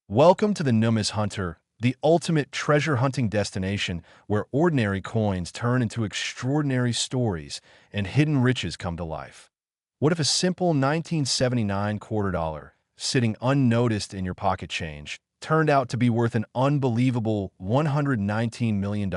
Welcome to the Numis Hunter, the ultimate treasure hunting destination where ordinary coins turn into extraordinary stories and hidden riches come to life. What if a simple 1979 quarter dollar, sitting unnoticed in your pocket change, turned out to be worth an unbelievable $119 million,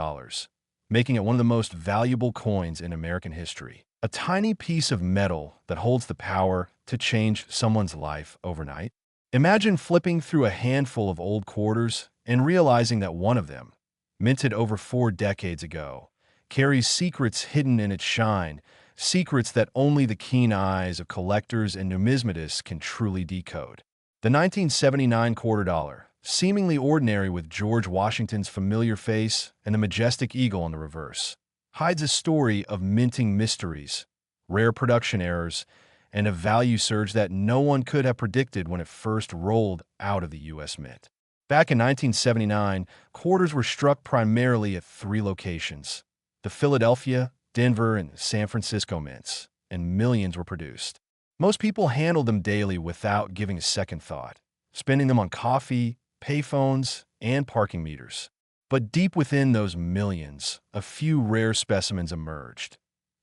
making it one of the most valuable coins in American history? A tiny piece of metal that holds the power to change someone's life overnight. Imagine flipping through a handful of old quarters and realizing that one of them, minted over 4 decades ago, carries secrets hidden in its shine, secrets that only the keen eyes of collectors and numismatists can truly decode. The 1979 quarter dollar, seemingly ordinary with George Washington's familiar face and the majestic eagle on the reverse, hides a story of minting mysteries, rare production errors, and a value surge that no one could have predicted when it first rolled out of the U.S. Mint. Back in 1979, quarters were struck primarily at 3 locations: the Philadelphia, Denver, and San Francisco mints, and millions were produced. Most people handled them daily without giving a second thought, spending them on coffee, payphones, and parking meters. But deep within those millions, a few rare specimens emerged.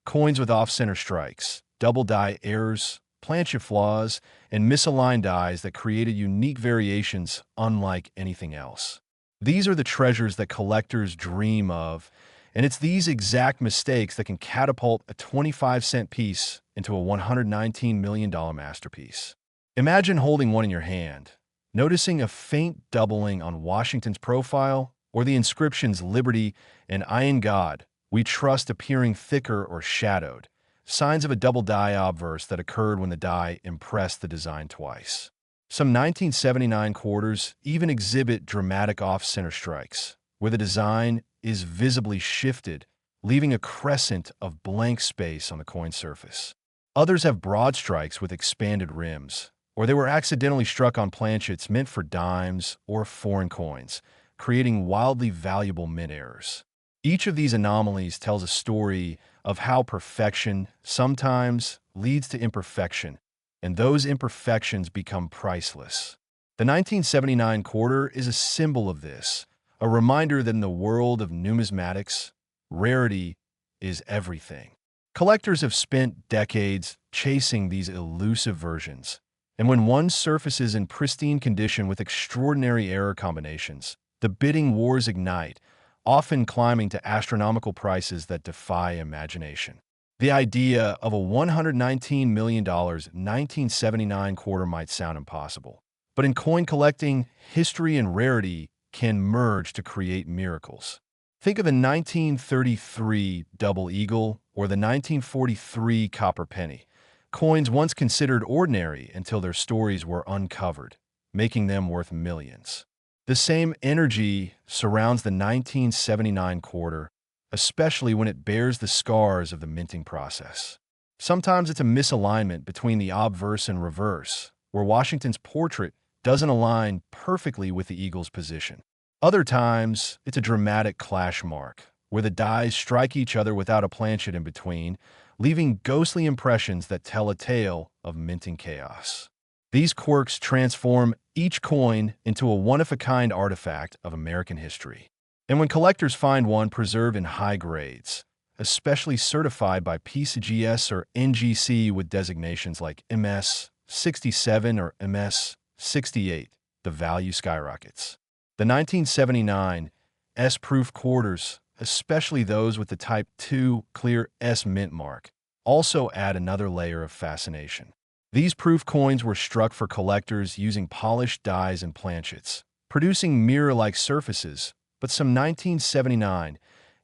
Coins with off-center strikes, double die errors, planchet flaws, and misaligned dies that created unique variations unlike anything else. These are the treasures that collectors dream of, and it's these exact mistakes that can catapult a 25-cent piece into a $119 million masterpiece. Imagine holding one in your hand, noticing a faint doubling on Washington's profile or the inscriptions "Liberty" and "I in God We Trust" appearing thicker or shadowed, signs of a double die obverse that occurred when the die impressed the design twice. Some 1979 quarters even exhibit dramatic off-center strikes, where the design is visibly shifted, leaving a crescent of blank space on the coin surface. Others have broad strikes with expanded rims, or they were accidentally struck on planchets meant for dimes or foreign coins, creating wildly valuable mint errors. Each of these anomalies tells a story of how perfection sometimes leads to imperfection, and those imperfections become priceless. The 1979 quarter is a symbol of this, a reminder that in the world of numismatics, rarity is everything. Collectors have spent decades chasing these elusive versions, and when one surfaces in pristine condition with extraordinary error combinations, the bidding wars ignite, often climbing to astronomical prices that defy imagination. The idea of a $119 million 1979 quarter might sound impossible, but in coin collecting, history and rarity can merge to create miracles. Think of the 1933 double eagle or the 1943 copper penny, coins once considered ordinary until their stories were uncovered, making them worth millions. The same energy surrounds the 1979 quarter, especially when it bears the scars of the minting process. Sometimes it's a misalignment between the obverse and reverse, where Washington's portrait doesn't align perfectly with the eagle's position. Other times, it's a dramatic clash mark, where the dies strike each other without a planchet in between, leaving ghostly impressions that tell a tale of minting chaos. These quirks transform each coin into a one-of-a-kind artifact of American history. And when collectors find one preserved in high grades, especially certified by PCGS or NGC with designations like MS 67 or MS 68, the value skyrockets. The 1979 S-proof quarters, especially those with the Type 2 clear S mint mark, also add another layer of fascination. These proof coins were struck for collectors using polished dies and planchets, producing mirror-like surfaces, but some 1979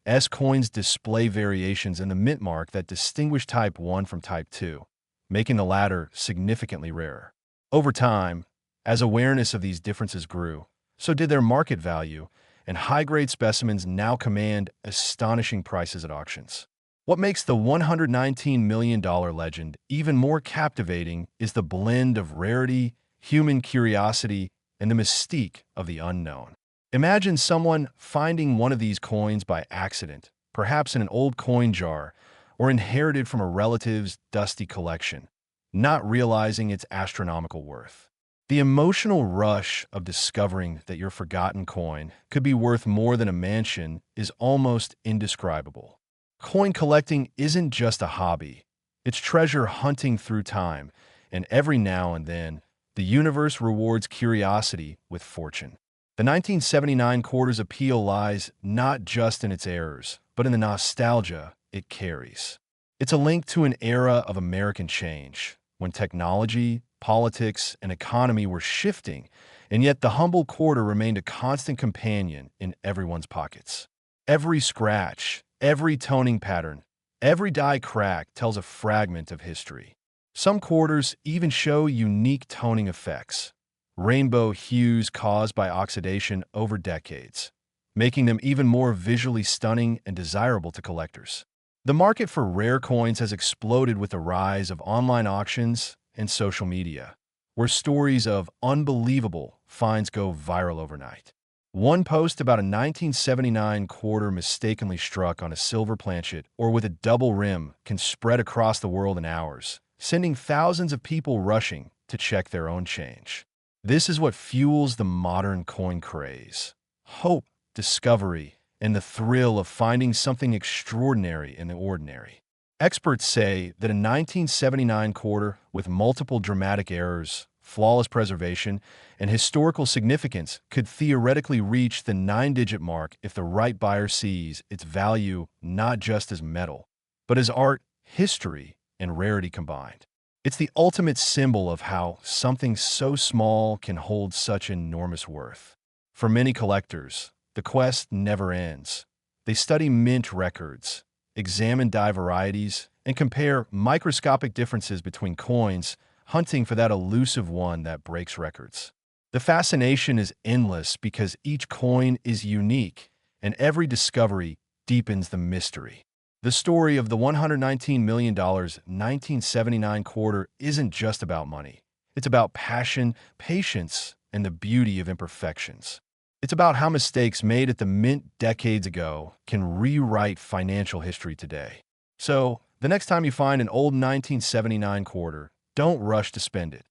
S coins display variations in the mint mark that distinguish Type 1 from Type 2, making the latter significantly rarer. Over time, as awareness of these differences grew, so did their market value, and high-grade specimens now command astonishing prices at auctions. What makes the $119 million legend even more captivating is the blend of rarity, human curiosity, and the mystique of the unknown. Imagine someone finding one of these coins by accident, perhaps in an old coin jar or inherited from a relative's dusty collection, not realizing its astronomical worth. The emotional rush of discovering that your forgotten coin could be worth more than a mansion is almost indescribable. Coin collecting isn't just a hobby, it's treasure hunting through time, and every now and then, the universe rewards curiosity with fortune. The 1979 quarter's appeal lies not just in its errors, but in the nostalgia it carries. It's a link to an era of American change, when technology, politics, and economy were shifting, and yet the humble quarter remained a constant companion in everyone's pockets. Every scratch, every toning pattern, every die crack tells a fragment of history. Some quarters even show unique toning effects, rainbow hues caused by oxidation over decades, making them even more visually stunning and desirable to collectors. The market for rare coins has exploded with the rise of online auctions and social media, where stories of unbelievable finds go viral overnight. One post about a 1979 quarter mistakenly struck on a silver planchet or with a double rim can spread across the world in hours, sending thousands of people rushing to check their own change. This is what fuels the modern coin craze: hope, discovery, and the thrill of finding something extraordinary in the ordinary. Experts say that a 1979 quarter with multiple dramatic errors, flawless preservation, and historical significance could theoretically reach the 9-digit mark if the right buyer sees its value not just as metal, but as art, history, and rarity combined. It's the ultimate symbol of how something so small can hold such enormous worth. For many collectors, the quest never ends. They study mint records, examine die varieties, and compare microscopic differences between coins, hunting for that elusive one that breaks records. The fascination is endless because each coin is unique, and every discovery deepens the mystery. The story of the $119 million 1979 quarter isn't just about money. It's about passion, patience, and the beauty of imperfections. It's about how mistakes made at the mint decades ago can rewrite financial history today. So, the next time you find an old 1979 quarter, don't rush to spend it.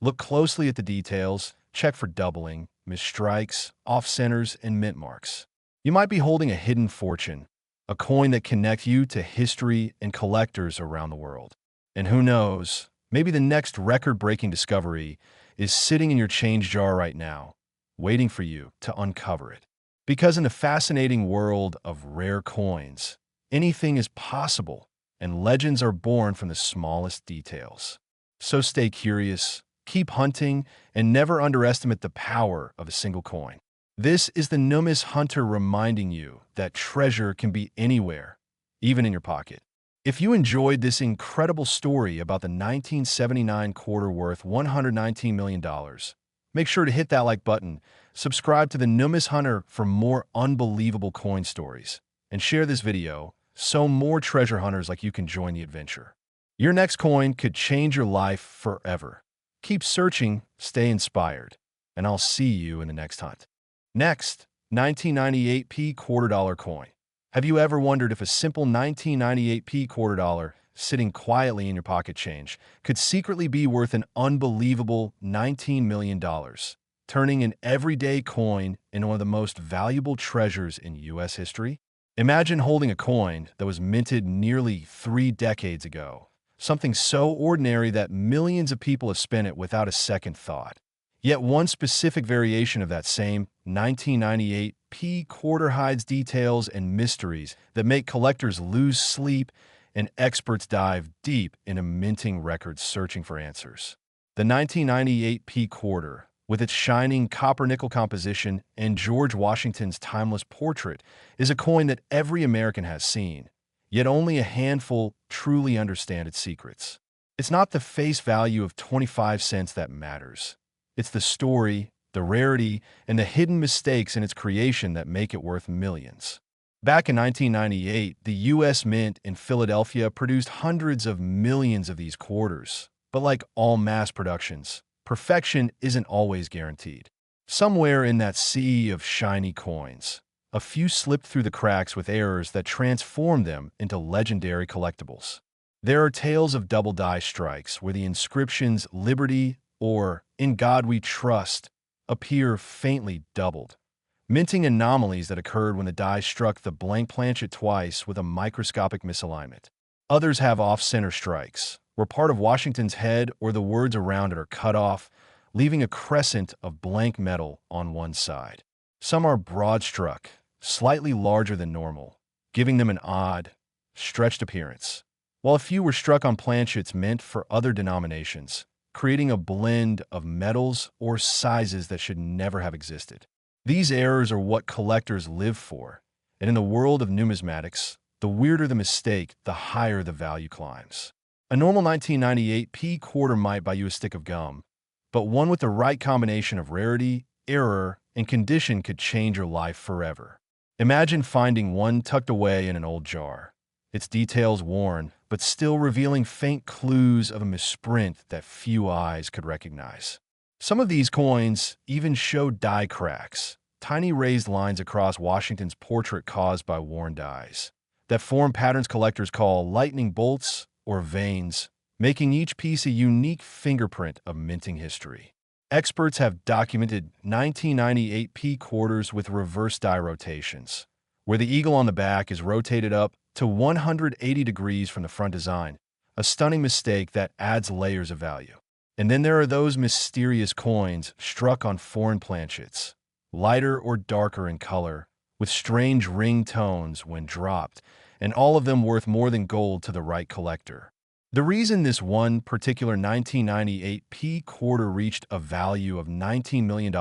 Look closely at the details, check for doubling, misstrikes, off-centers, and mint marks. You might be holding a hidden fortune, a coin that connects you to history and collectors around the world. And who knows, maybe the next record-breaking discovery is sitting in your change jar right now, waiting for you to uncover it. Because in the fascinating world of rare coins, anything is possible, and legends are born from the smallest details. So stay curious, keep hunting, and never underestimate the power of a single coin. This is the Numis Hunter reminding you that treasure can be anywhere, even in your pocket. If you enjoyed this incredible story about the 1979 quarter worth $119 million, make sure to hit that like button, subscribe to the Numis Hunter for more unbelievable coin stories, and share this video so more treasure hunters like you can join the adventure. Your next coin could change your life forever. Keep searching, stay inspired, and I'll see you in the next hunt. Next, 1998p quarter dollar coin. Have you ever wondered if a simple 1998p quarter dollar sitting quietly in your pocket change could secretly be worth an unbelievable $19 million, turning an everyday coin into one of the most valuable treasures in U.S. history? Imagine holding a coin that was minted nearly 3 decades ago, something so ordinary that millions of people have spent it without a second thought. Yet one specific variation of that same 1998p quarter hides details and mysteries that make collectors lose sleep and experts dive deep into minting records searching for answers. The 1998p quarter, with its shining copper-nickel composition and George Washington's timeless portrait, is a coin that every American has seen, yet only a handful truly understand its secrets. It's not the face value of 25 cents that matters. It's the story, the rarity, and the hidden mistakes in its creation that make it worth millions. Back in 1998, the U.S. Mint in Philadelphia produced hundreds of millions of these quarters. But like all mass productions, perfection isn't always guaranteed. Somewhere in that sea of shiny coins, a few slipped through the cracks with errors that transformed them into legendary collectibles. There are tales of double die strikes where the inscriptions Liberty, or In God We Trust appear faintly doubled, minting anomalies that occurred when the die struck the blank planchet twice with a microscopic misalignment. Others have off-center strikes, where part of Washington's head or the words around it are cut off, leaving a crescent of blank metal on one side. Some are broad-struck, slightly larger than normal, giving them an odd, stretched appearance, while a few were struck on planchets meant for other denominations, creating a blend of metals or sizes that should never have existed. These errors are what collectors live for, and in the world of numismatics, the weirder the mistake, the higher the value climbs. A normal 1998 P quarter might buy you a stick of gum, but one with the right combination of rarity, error, and condition could change your life forever. Imagine finding one tucked away in an old jar, its details worn, but still revealing faint clues of a misprint that few eyes could recognize. Some of these coins even show die cracks, tiny raised lines across Washington's portrait caused by worn dies, that form patterns collectors call lightning bolts or veins, making each piece a unique fingerprint of minting history. Experts have documented 1998 P quarters with reverse die rotations, where the eagle on the back is rotated up to 180 degrees from the front design, a stunning mistake that adds layers of value. And then there are those mysterious coins struck on foreign planchets, lighter or darker in color, with strange ring tones when dropped, and all of them worth more than gold to the right collector. The reason this one particular 1998 P quarter reached a value of $19 million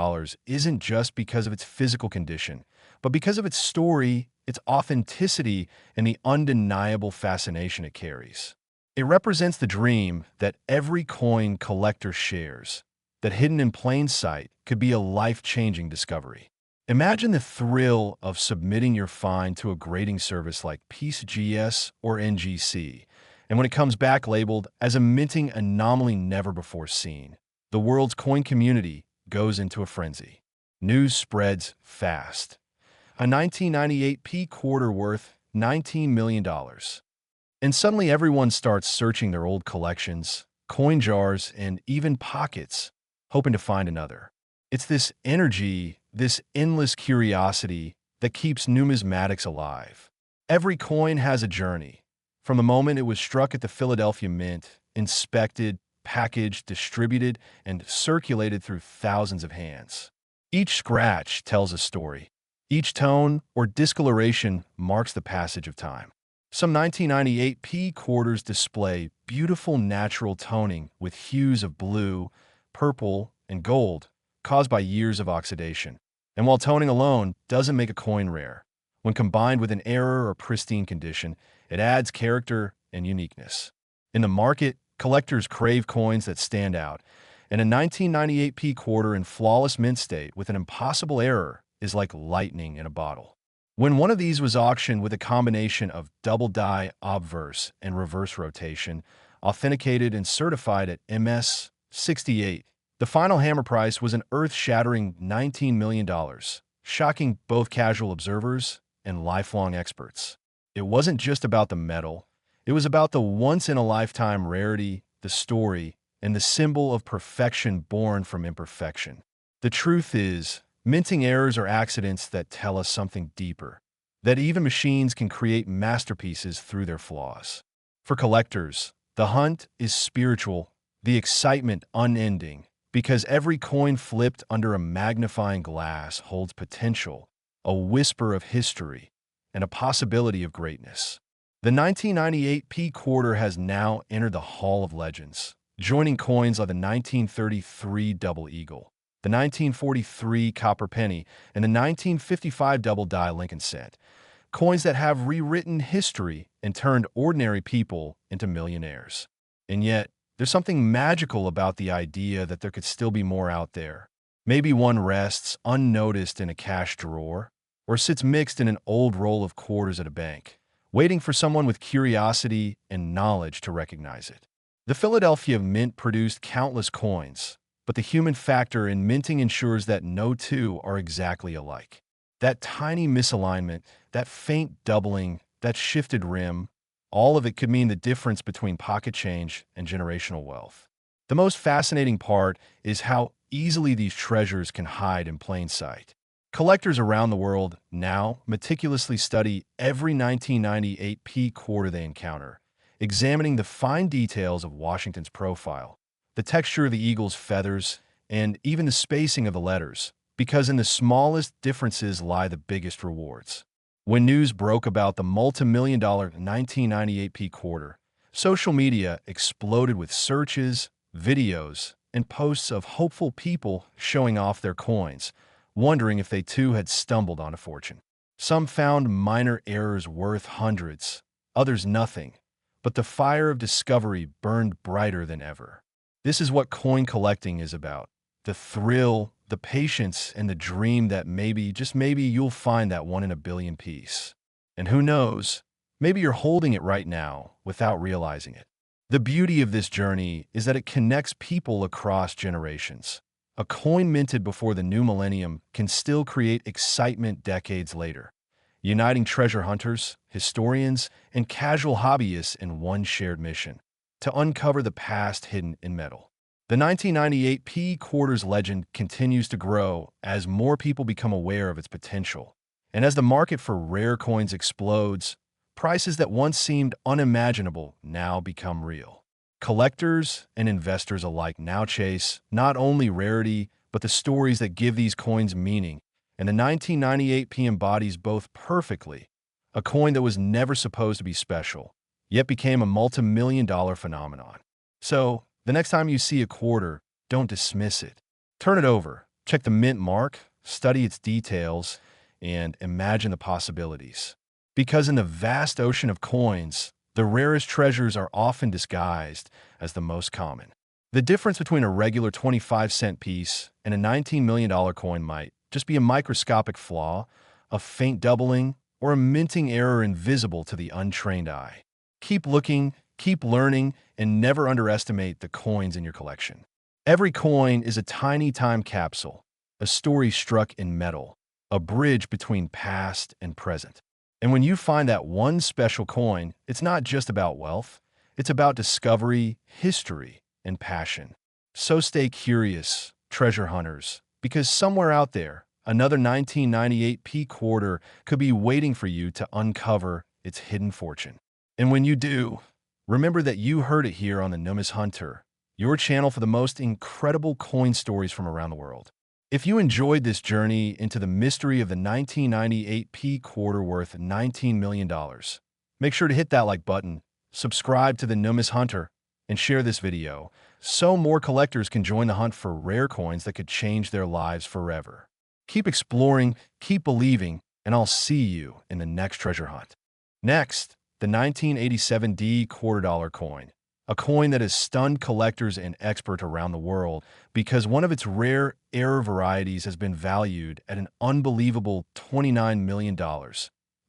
isn't just because of its physical condition, but because of its story, its authenticity, and the undeniable fascination it carries. It represents the dream that every coin collector shares, that hidden in plain sight could be a life-changing discovery. Imagine the thrill of submitting your find to a grading service like PeaceGS or NGC, and when it comes back labeled as a minting anomaly never before seen, the world's coin community goes into a frenzy. News spreads fast. A 1998 P quarter worth $19 million. And suddenly everyone starts searching their old collections, coin jars, and even pockets, hoping to find another. It's this energy, this endless curiosity that keeps numismatics alive. Every coin has a journey. From the moment it was struck at the Philadelphia Mint, inspected, packaged, distributed, and circulated through thousands of hands. Each scratch tells a story. Each tone or discoloration marks the passage of time. Some 1998 P quarters display beautiful natural toning with hues of blue, purple, and gold caused by years of oxidation. And while toning alone doesn't make a coin rare, when combined with an error or pristine condition, it adds character and uniqueness. In the market, collectors crave coins that stand out, and a 1998 P quarter in flawless mint state with an impossible error is like lightning in a bottle. When one of these was auctioned with a combination of double die obverse and reverse rotation, authenticated and certified at MS 68, the final hammer price was an earth-shattering $19 million, shocking both casual observers and lifelong experts. It wasn't just about the metal, it was about the once-in-a-lifetime rarity, the story, and the symbol of perfection born from imperfection. The truth is, minting errors are accidents that tell us something deeper, that even machines can create masterpieces through their flaws. For collectors, the hunt is spiritual, the excitement unending, because every coin flipped under a magnifying glass holds potential, a whisper of history, and a possibility of greatness. The 1998 P quarter has now entered the Hall of Legends, joining coins like the 1933 Double Eagle, the 1943 Copper Penny, and the 1955 Double Die Lincoln Cent, coins that have rewritten history and turned ordinary people into millionaires. And yet, there's something magical about the idea that there could still be more out there. Maybe one rests unnoticed in a cash drawer, or sits mixed in an old roll of quarters at a bank, waiting for someone with curiosity and knowledge to recognize it. The Philadelphia Mint produced countless coins, but the human factor in minting ensures that no two are exactly alike. That tiny misalignment, that faint doubling, that shifted rim, all of it could mean the difference between pocket change and generational wealth. The most fascinating part is how easily these treasures can hide in plain sight. Collectors around the world now meticulously study every 1998 P quarter they encounter, examining the fine details of Washington's profile, the texture of the eagle's feathers, and even the spacing of the letters, because in the smallest differences lie the biggest rewards. When news broke about the multi-million-dollar 1998 P quarter, social media exploded with searches, videos, and posts of hopeful people showing off their coins, wondering if they too had stumbled on a fortune. Some found minor errors worth hundreds, others nothing, but the fire of discovery burned brighter than ever. This is what coin collecting is about: the thrill, the patience, and the dream that maybe, just maybe, you'll find that one in a billion piece. And who knows, maybe you're holding it right now without realizing it. The beauty of this journey is that it connects people across generations. A coin minted before the new millennium can still create excitement decades later, uniting treasure hunters, historians, and casual hobbyists in one shared mission: to uncover the past hidden in metal. The 1998 P quarter's legend continues to grow as more people become aware of its potential. And as the market for rare coins explodes, prices that once seemed unimaginable now become real. Collectors and investors alike now chase not only rarity, but the stories that give these coins meaning, and the 1998 P embodies both perfectly: a coin that was never supposed to be special, yet became a multi-million-dollar phenomenon. So, the next time you see a quarter, don't dismiss it. Turn it over, check the mint mark, study its details, and imagine the possibilities. Because in the vast ocean of coins, the rarest treasures are often disguised as the most common. The difference between a regular 25-cent piece and a $19 million coin might just be a microscopic flaw, a faint doubling, or a minting error invisible to the untrained eye. Keep looking, keep learning, and never underestimate the coins in your collection. Every coin is a tiny time capsule, a story struck in metal, a bridge between past and present. And when you find that one special coin, it's not just about wealth, it's about discovery, history, and passion. So stay curious, treasure hunters, because somewhere out there, another 1998 P quarter could be waiting for you to uncover its hidden fortune. And when you do, remember that you heard it here on the Numis Hunter, your channel for the most incredible coin stories from around the world. If you enjoyed this journey into the mystery of the 1998 P quarter worth $19 million, make sure to hit that like button, subscribe to the Numis Hunter, and share this video so more collectors can join the hunt for rare coins that could change their lives forever. Keep exploring, keep believing, and I'll see you in the next treasure hunt. Next, the 1987 D quarter dollar coin, a coin that has stunned collectors and experts around the world because one of its rare error varieties has been valued at an unbelievable $29 million,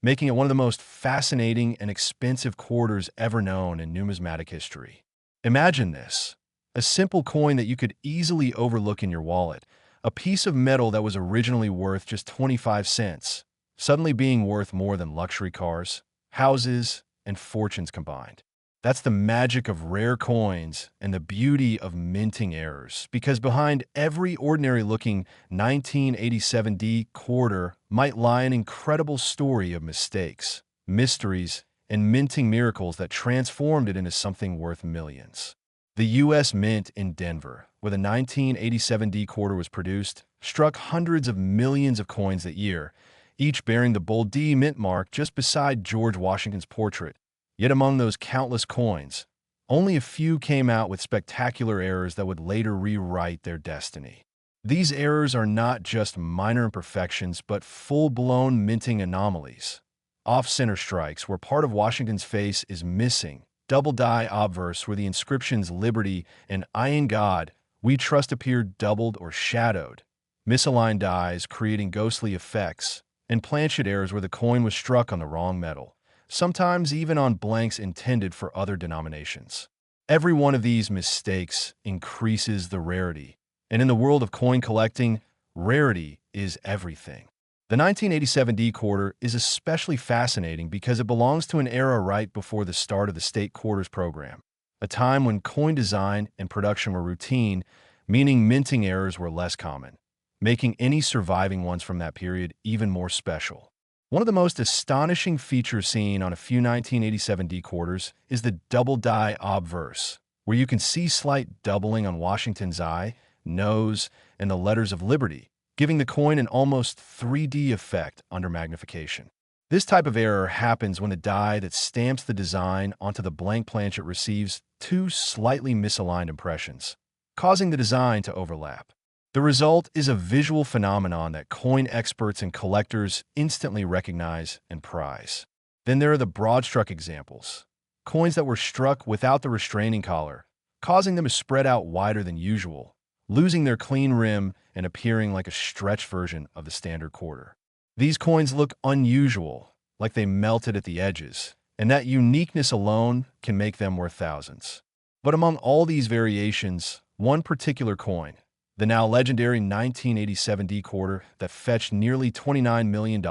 making it one of the most fascinating and expensive quarters ever known in numismatic history. Imagine this: a simple coin that you could easily overlook in your wallet, a piece of metal that was originally worth just 25 cents, suddenly being worth more than luxury cars, houses, and fortunes combined. That's the magic of rare coins and the beauty of minting errors, because behind every ordinary-looking 1987 D quarter might lie an incredible story of mistakes, mysteries, and minting miracles that transformed it into something worth millions. The U.S. Mint in Denver, where the 1987 D quarter was produced, struck hundreds of millions of coins that year, each bearing the bold D mint mark just beside George Washington's portrait. Yet among those countless coins, only a few came out with spectacular errors that would later rewrite their destiny. These errors are not just minor imperfections, but full-blown minting anomalies. Off-center strikes where part of Washington's face is missing, double-die obverse where the inscriptions "Liberty" and "I in God, We Trust" appeared doubled or shadowed, misaligned dies creating ghostly effects, and planchet errors where the coin was struck on the wrong metal, sometimes even on blanks intended for other denominations. Every one of these mistakes increases the rarity, and in the world of coin collecting, rarity is everything. The 1987 D quarter is especially fascinating because it belongs to an era right before the start of the state quarters program. a time when coin design and production were routine, meaning minting errors were less common, making any surviving ones from that period even more special. One of the most astonishing features seen on a few 1987 D quarters is the double die obverse, where you can see slight doubling on Washington's eye, nose, and the letters of liberty, giving the coin an almost 3D effect under magnification. This type of error happens when the die that stamps the design onto the blank planchet receives two slightly misaligned impressions, causing the design to overlap. The result is a visual phenomenon that coin experts and collectors instantly recognize and prize. Then there are the broad-struck examples, coins that were struck without the restraining collar, causing them to spread out wider than usual, losing their clean rim and appearing like a stretched version of the standard quarter. These coins look unusual, like they melted at the edges, and that uniqueness alone can make them worth thousands. But among all these variations, one particular coin, the now legendary 1987 D quarter that fetched nearly $29 million,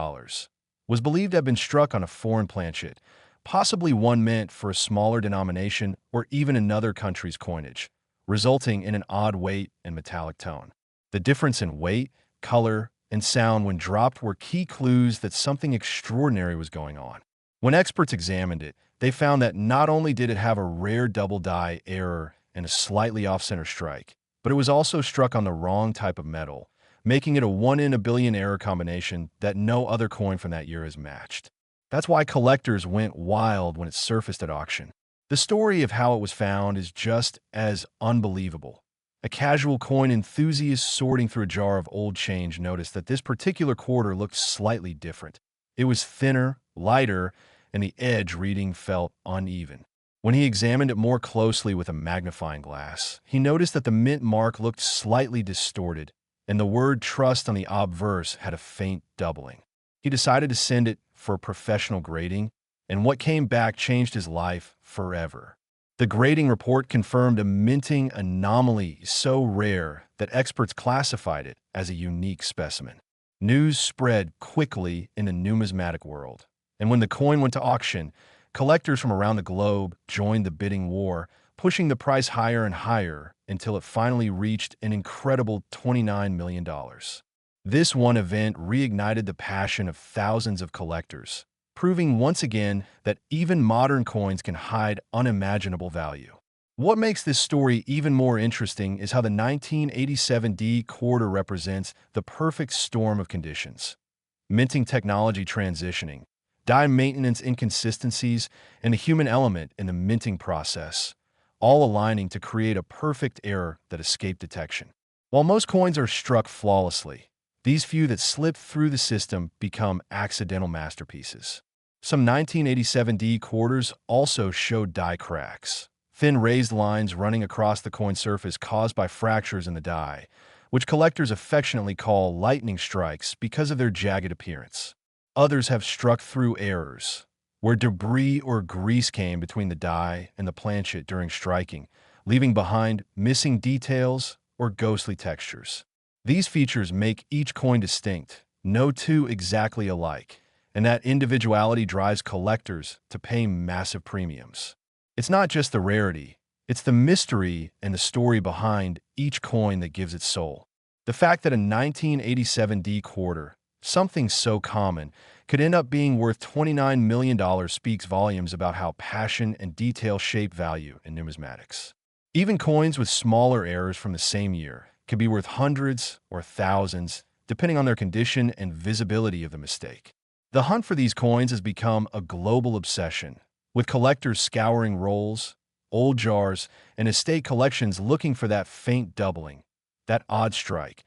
was believed to have been struck on a foreign planchet, possibly one meant for a smaller denomination or even another country's coinage, resulting in an odd weight and metallic tone. The difference in weight, color, and sound when dropped were key clues that something extraordinary was going on. When experts examined it, they found that not only did it have a rare double die error and a slightly off-center strike, but it was also struck on the wrong type of metal, making it a 1 in a billion error combination that no other coin from that year has matched. That's why collectors went wild when it surfaced at auction. The story of how it was found is just as unbelievable. A casual coin enthusiast sorting through a jar of old change noticed that this particular quarter looked slightly different. It was thinner, lighter, and the edge reading felt uneven. When he examined it more closely with a magnifying glass, he noticed that the mint mark looked slightly distorted, and the word trust on the obverse had a faint doubling. He decided to send it for professional grading, and what came back changed his life forever. The grading report confirmed a minting anomaly so rare that experts classified it as a unique specimen. News spread quickly in the numismatic world, and when the coin went to auction, collectors from around the globe joined the bidding war, pushing the price higher and higher until it finally reached an incredible $29 million. This one event reignited the passion of thousands of collectors, proving once again that even modern coins can hide unimaginable value. What makes this story even more interesting is how the 1987 D quarter represents the perfect storm of conditions. Minting technology transitioning, die maintenance inconsistencies, and the human element in the minting process, all aligning to create a perfect error that escaped detection. While most coins are struck flawlessly, these few that slip through the system become accidental masterpieces. Some 1987 D quarters also showed die cracks, thin raised lines running across the coin surface caused by fractures in the die, which collectors affectionately call lightning strikes because of their jagged appearance. Others have struck through errors, where debris or grease came between the die and the planchet during striking, leaving behind missing details or ghostly textures. These features make each coin distinct, no two exactly alike, and that individuality drives collectors to pay massive premiums. It's not just the rarity, it's the mystery and the story behind each coin that gives it soul. The fact that a 1987 D quarter, something so common, could end up being worth $29 million speaks volumes about how passion and detail shape value in numismatics. Even coins with smaller errors from the same year could be worth hundreds or thousands, depending on their condition and visibility of the mistake. The hunt for these coins has become a global obsession, with collectors scouring rolls, old jars, and estate collections looking for that faint doubling, that odd strike,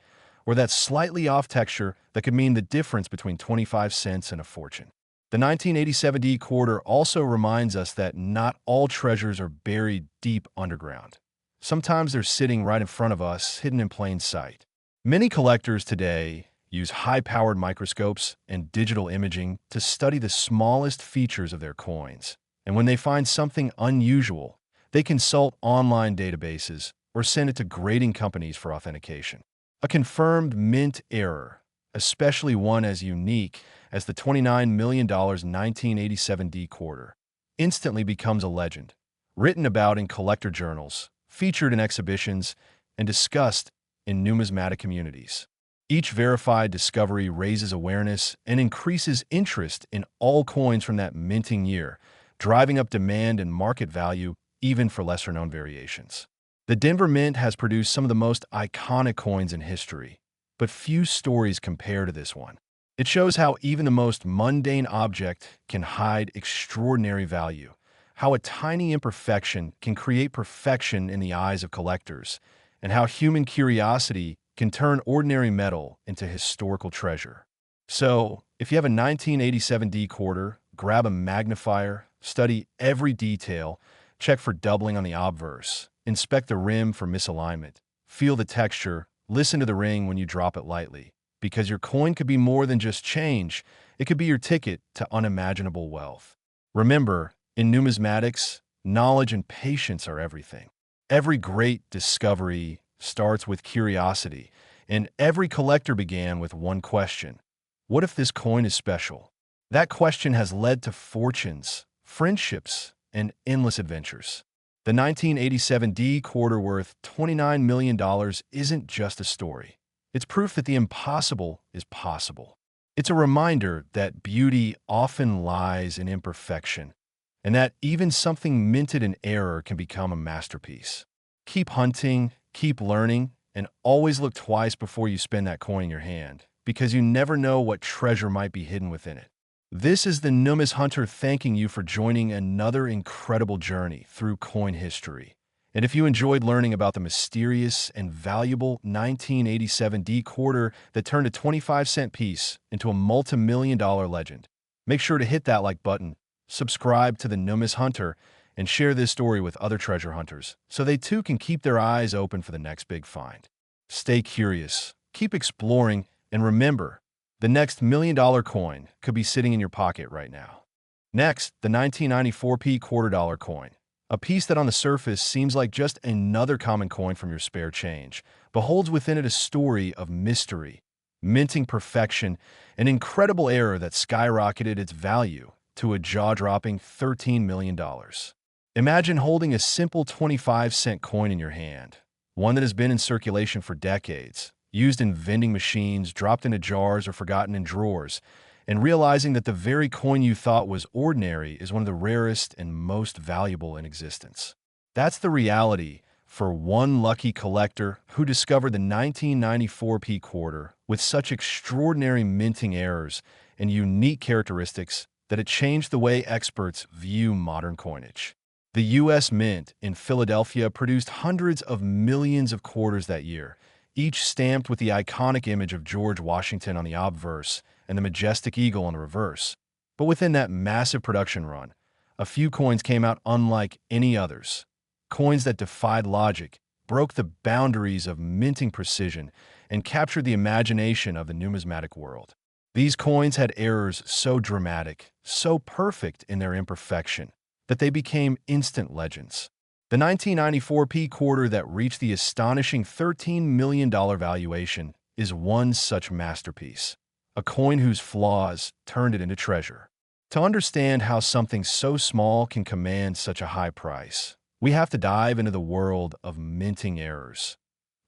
or that slightly off texture that could mean the difference between 25 cents and a fortune. The 1987 D quarter also reminds us that not all treasures are buried deep underground. Sometimes they're sitting right in front of us, hidden in plain sight. Many collectors today use high-powered microscopes and digital imaging to study the smallest features of their coins. And when they find something unusual, they consult online databases or send it to grading companies for authentication. A confirmed mint error, especially one as unique as the $29 million 1987 D quarter, instantly becomes a legend, written about in collector journals, featured in exhibitions, and discussed in numismatic communities. Each verified discovery raises awareness and increases interest in all coins from that minting year, driving up demand and market value even for lesser-known variations. The Denver Mint has produced some of the most iconic coins in history, but few stories compare to this one. It shows how even the most mundane object can hide extraordinary value, how a tiny imperfection can create perfection in the eyes of collectors, and how human curiosity can turn ordinary metal into historical treasure. So, if you have a 1987 D quarter, grab a magnifier, study every detail, check for doubling on the obverse, inspect the rim for misalignment, feel the texture, listen to the ring when you drop it lightly, because your coin could be more than just change, it could be your ticket to unimaginable wealth. Remember, in numismatics, knowledge and patience are everything. Every great discovery starts with curiosity, and every collector began with one question: what if this coin is special? That question has led to fortunes, friendships, and endless adventures. The 1987 D quarter worth $29 million isn't just a story. It's proof that the impossible is possible. It's a reminder that beauty often lies in imperfection, and that even something minted in error can become a masterpiece. Keep hunting, keep learning, and always look twice before you spend that coin in your hand, because you never know what treasure might be hidden within it. This is the Numis Hunter thanking you for joining another incredible journey through coin history. And if you enjoyed learning about the mysterious and valuable 1987 D quarter that turned a 25-cent piece into a multi-million-dollar legend, make sure to hit that like button, subscribe to the Numis Hunter, and share this story with other treasure hunters so they too can keep their eyes open for the next big find. Stay curious, keep exploring, and remember, the next $1 million coin could be sitting in your pocket right now. Next, the 1994 quarter dollar coin. A piece that on the surface seems like just another common coin from your spare change, but holds within it a story of mystery, minting perfection, an incredible error that skyrocketed its value to a jaw-dropping $13 million. Imagine holding a simple 25-cent coin in your hand, one that has been in circulation for decades, used in vending machines, dropped into jars, or forgotten in drawers, and realizing that the very coin you thought was ordinary is one of the rarest and most valuable in existence. That's the reality for one lucky collector who discovered the 1994 quarter with such extraordinary minting errors and unique characteristics that it changed the way experts view modern coinage. The U.S. Mint in Philadelphia produced hundreds of millions of quarters that year, each stamped with the iconic image of George Washington on the obverse and the majestic eagle on the reverse. But within that massive production run, a few coins came out unlike any others. Coins that defied logic, broke the boundaries of minting precision, and captured the imagination of the numismatic world. These coins had errors so dramatic, so perfect in their imperfection, that they became instant legends. The 1994 quarter that reached the astonishing $13 million valuation is one such masterpiece, a coin whose flaws turned it into treasure. To understand how something so small can command such a high price, we have to dive into the world of minting errors,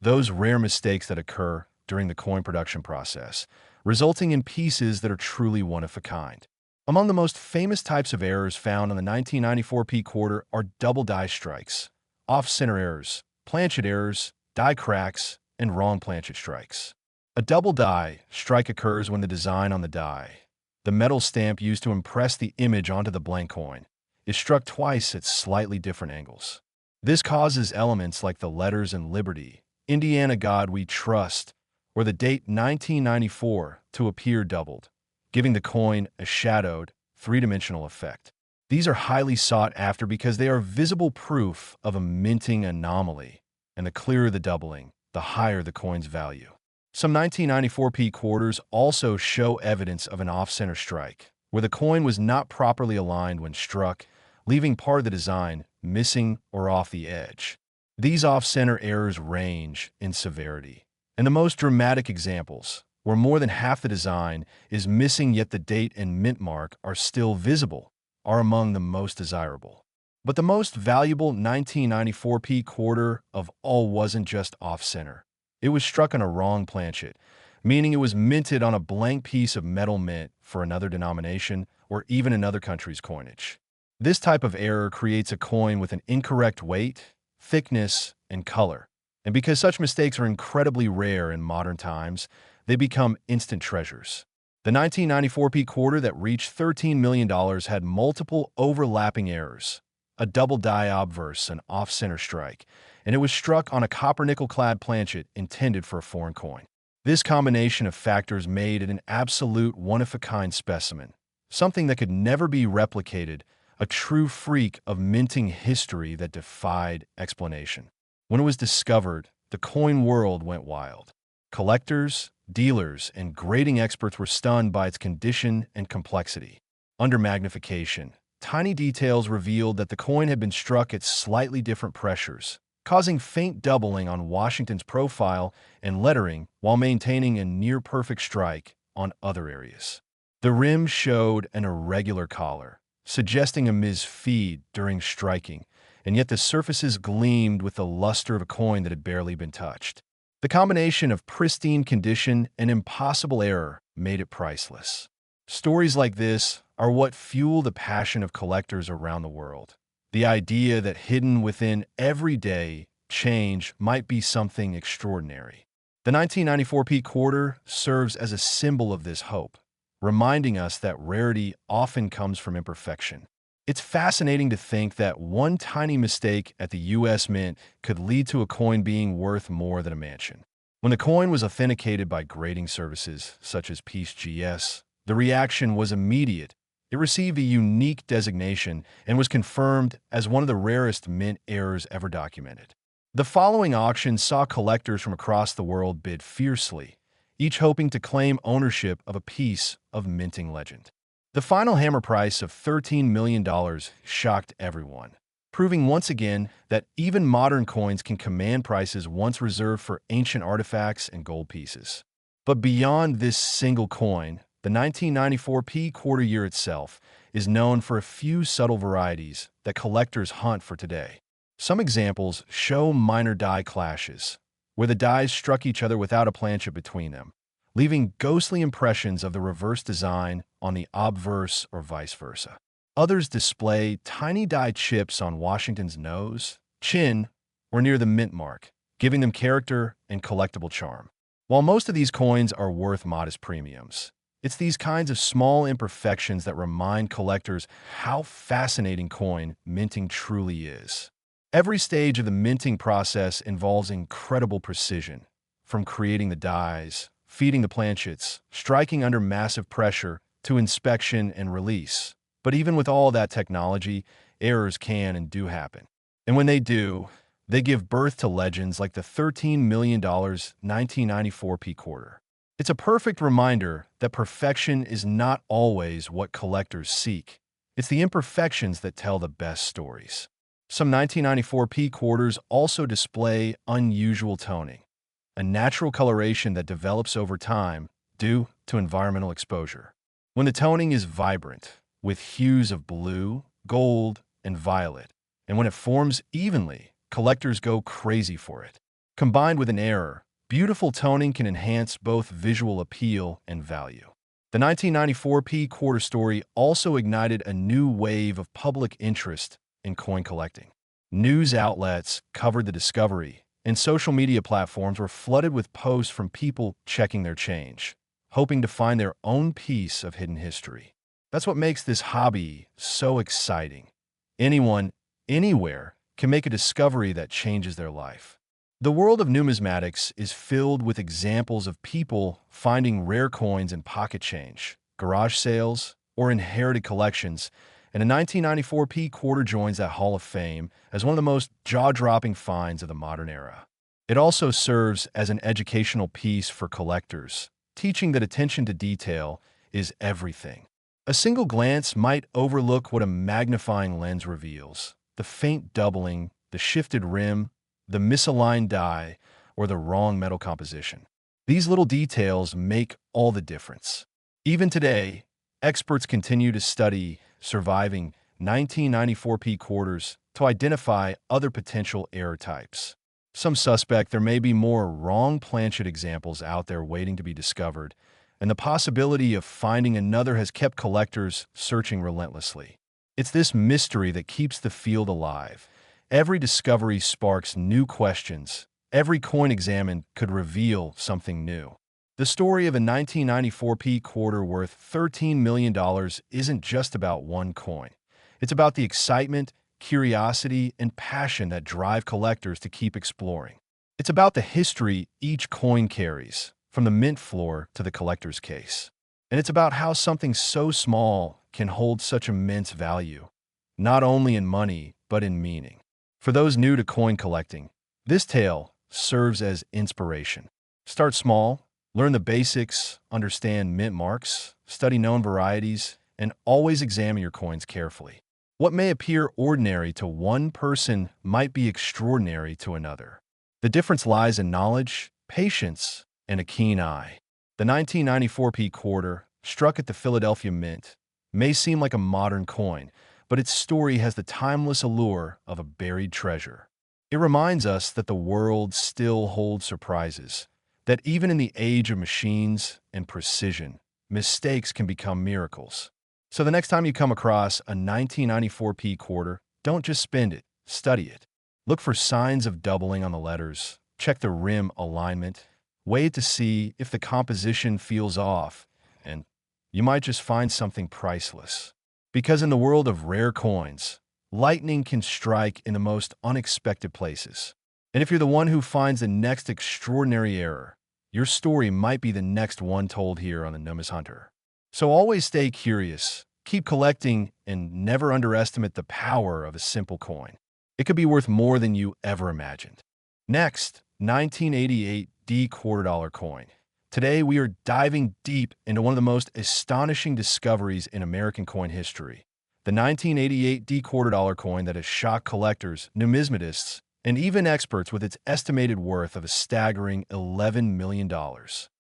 those rare mistakes that occur during the coin production process, resulting in pieces that are truly one of a kind. Among the most famous types of errors found on the 1994 quarter are double die strikes, off-center errors, planchet errors, die cracks, and wrong planchet strikes. A double die strike occurs when the design on the die, the metal stamp used to impress the image onto the blank coin, is struck twice at slightly different angles. This causes elements like the letters in Liberty, Indiana God We Trust, or the date 1994 to appear doubled, giving the coin a shadowed, three-dimensional effect. These are highly sought after because they are visible proof of a minting anomaly, and the clearer the doubling, the higher the coin's value. Some 1994 quarters also show evidence of an off-center strike, where the coin was not properly aligned when struck, leaving part of the design missing or off the edge. These off-center errors range in severity, and the most dramatic examples, where more than half the design is missing yet the date and mint mark are still visible, are among the most desirable. But the most valuable 1994p quarter of all wasn't just off-center. It was struck on a wrong planchet, meaning it was minted on a blank piece of metal mint for another denomination or even another country's coinage. This type of error creates a coin with an incorrect weight, thickness, and color. And because such mistakes are incredibly rare in modern times, they become instant treasures. The 1994p quarter that reached $13 million had multiple overlapping errors, a double die obverse, an off-center strike, and it was struck on a copper-nickel clad planchet intended for a foreign coin. This combination of factors made it an absolute one-of-a-kind specimen, something that could never be replicated, a true freak of minting history that defied explanation. When it was discovered, the coin world went wild. Collectors, dealers, and grading experts were stunned by its condition and complexity. Under magnification, tiny details revealed that the coin had been struck at slightly different pressures, causing faint doubling on Washington's profile and lettering while maintaining a near-perfect strike on other areas. The rim showed an irregular collar, suggesting a misfeed during striking, and yet the surfaces gleamed with the luster of a coin that had barely been touched. The combination of pristine condition and impossible error made it priceless. Stories like this are what fuel the passion of collectors around the world. The idea that hidden within everyday change might be something extraordinary. The 1994p quarter serves as a symbol of this hope, reminding us that rarity often comes from imperfection. It's fascinating to think that one tiny mistake at the U.S. Mint could lead to a coin being worth more than a mansion. When the coin was authenticated by grading services such as PeaceGS, the reaction was immediate. It received a unique designation and was confirmed as one of the rarest mint errors ever documented. The following auction saw collectors from across the world bid fiercely, each hoping to claim ownership of a piece of minting legend. The final hammer price of $13 million shocked everyone, proving once again that even modern coins can command prices once reserved for ancient artifacts and gold pieces. But beyond this single coin, the 1994p quarter year itself is known for a few subtle varieties that collectors hunt for today. Some examples show minor die clashes, where the dies struck each other without a planchet between them, leaving ghostly impressions of the reverse design on the obverse or vice versa. Others display tiny die chips on Washington's nose, chin, or near the mint mark, giving them character and collectible charm. While most of these coins are worth modest premiums, it's these kinds of small imperfections that remind collectors how fascinating coin minting truly is. Every stage of the minting process involves incredible precision, from creating the dies, feeding the planchets, striking under massive pressure, to inspection and release. But even with all that technology, errors can and do happen. And when they do, they give birth to legends like the $13 million 1994p quarter. It's a perfect reminder that perfection is not always what collectors seek. It's the imperfections that tell the best stories. Some 1994p quarters also display unusual toning, a natural coloration that develops over time due to environmental exposure. When the toning is vibrant, with hues of blue, gold, and violet, and when it forms evenly, collectors go crazy for it. Combined with an error, beautiful toning can enhance both visual appeal and value. The 1994p quarter story also ignited a new wave of public interest in coin collecting. News outlets covered the discovery, and social media platforms were flooded with posts from people checking their change, hoping to find their own piece of hidden history. That's what makes this hobby so exciting. Anyone, anywhere, can make a discovery that changes their life. The world of numismatics is filled with examples of people finding rare coins in pocket change, garage sales, or inherited collections, and a 1994p quarter joins that Hall of Fame as one of the most jaw-dropping finds of the modern era. It also serves as an educational piece for collectors, teaching that attention to detail is everything. A single glance might overlook what a magnifying lens reveals: the faint doubling, the shifted rim, the misaligned die, or the wrong metal composition. These little details make all the difference. Even today, experts continue to study surviving 1994p quarters to identify other potential error types. Some suspect there may be more wrong planchet examples out there waiting to be discovered, and the possibility of finding another has kept collectors searching relentlessly. It's this mystery that keeps the field alive. Every discovery sparks new questions. Every coin examined could reveal something new. The story of a 1994p quarter worth $13 million isn't just about one coin. It's about the excitement, curiosity, and passion that drive collectors to keep exploring. It's about the history each coin carries, from the mint floor to the collector's case. And it's about how something so small can hold such immense value, not only in money, but in meaning. For those new to coin collecting, this tale serves as inspiration. Start small, learn the basics, understand mint marks, study known varieties, and always examine your coins carefully. What may appear ordinary to one person might be extraordinary to another. The difference lies in knowledge, patience, and a keen eye. The 1994p quarter, struck at the Philadelphia Mint, may seem like a modern coin, but its story has the timeless allure of a buried treasure. It reminds us that the world still holds surprises, that even in the age of machines and precision, mistakes can become miracles. So the next time you come across a 1994p quarter, don't just spend it, study it. Look for signs of doubling on the letters, check the rim alignment, weigh it to see if the composition feels off, and you might just find something priceless. Because in the world of rare coins, lightning can strike in the most unexpected places. And if you're the one who finds the next extraordinary error, your story might be the next one told here on the Numis Hunter. So always stay curious, keep collecting, and never underestimate the power of a simple coin. It could be worth more than you ever imagined. Next, 1988 D quarter dollar coin. Today, we are diving deep into one of the most astonishing discoveries in American coin history. The 1988 D quarter dollar coin that has shocked collectors, numismatists, and even experts with its estimated worth of a staggering $11 million.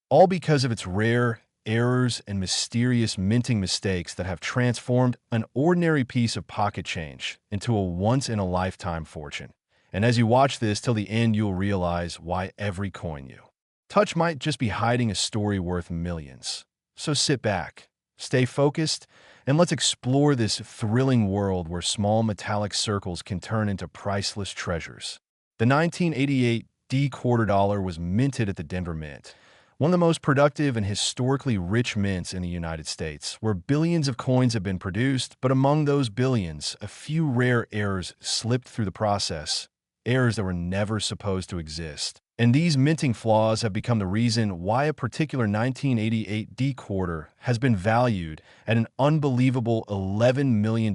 All because of its rare errors and mysterious minting mistakes that have transformed an ordinary piece of pocket change into a once-in-a-lifetime fortune. And as you watch this till the end, you'll realize why every coin you touch might just be hiding a story worth millions. So sit back, stay focused, and let's explore this thrilling world where small metallic circles can turn into priceless treasures. The 1988 D quarter dollar was minted at the Denver Mint, one of the most productive and historically rich mints in the United States, where billions of coins have been produced, but among those billions, a few rare errors slipped through the process, errors that were never supposed to exist. And these minting flaws have become the reason why a particular 1988 D quarter has been valued at an unbelievable $11 million,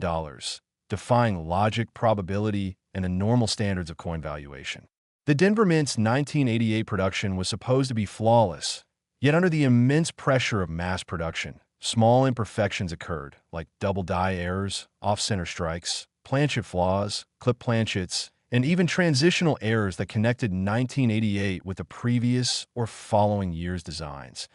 defying logic, probability, and the normal standards of coin valuation. The Denver Mint's 1988 production was supposed to be flawless, yet under the immense pressure of mass production, small imperfections occurred, like double die errors, off-center strikes, planchet flaws, clip planchets, and even transitional errors that connected 1988 with the previous or following year's designs.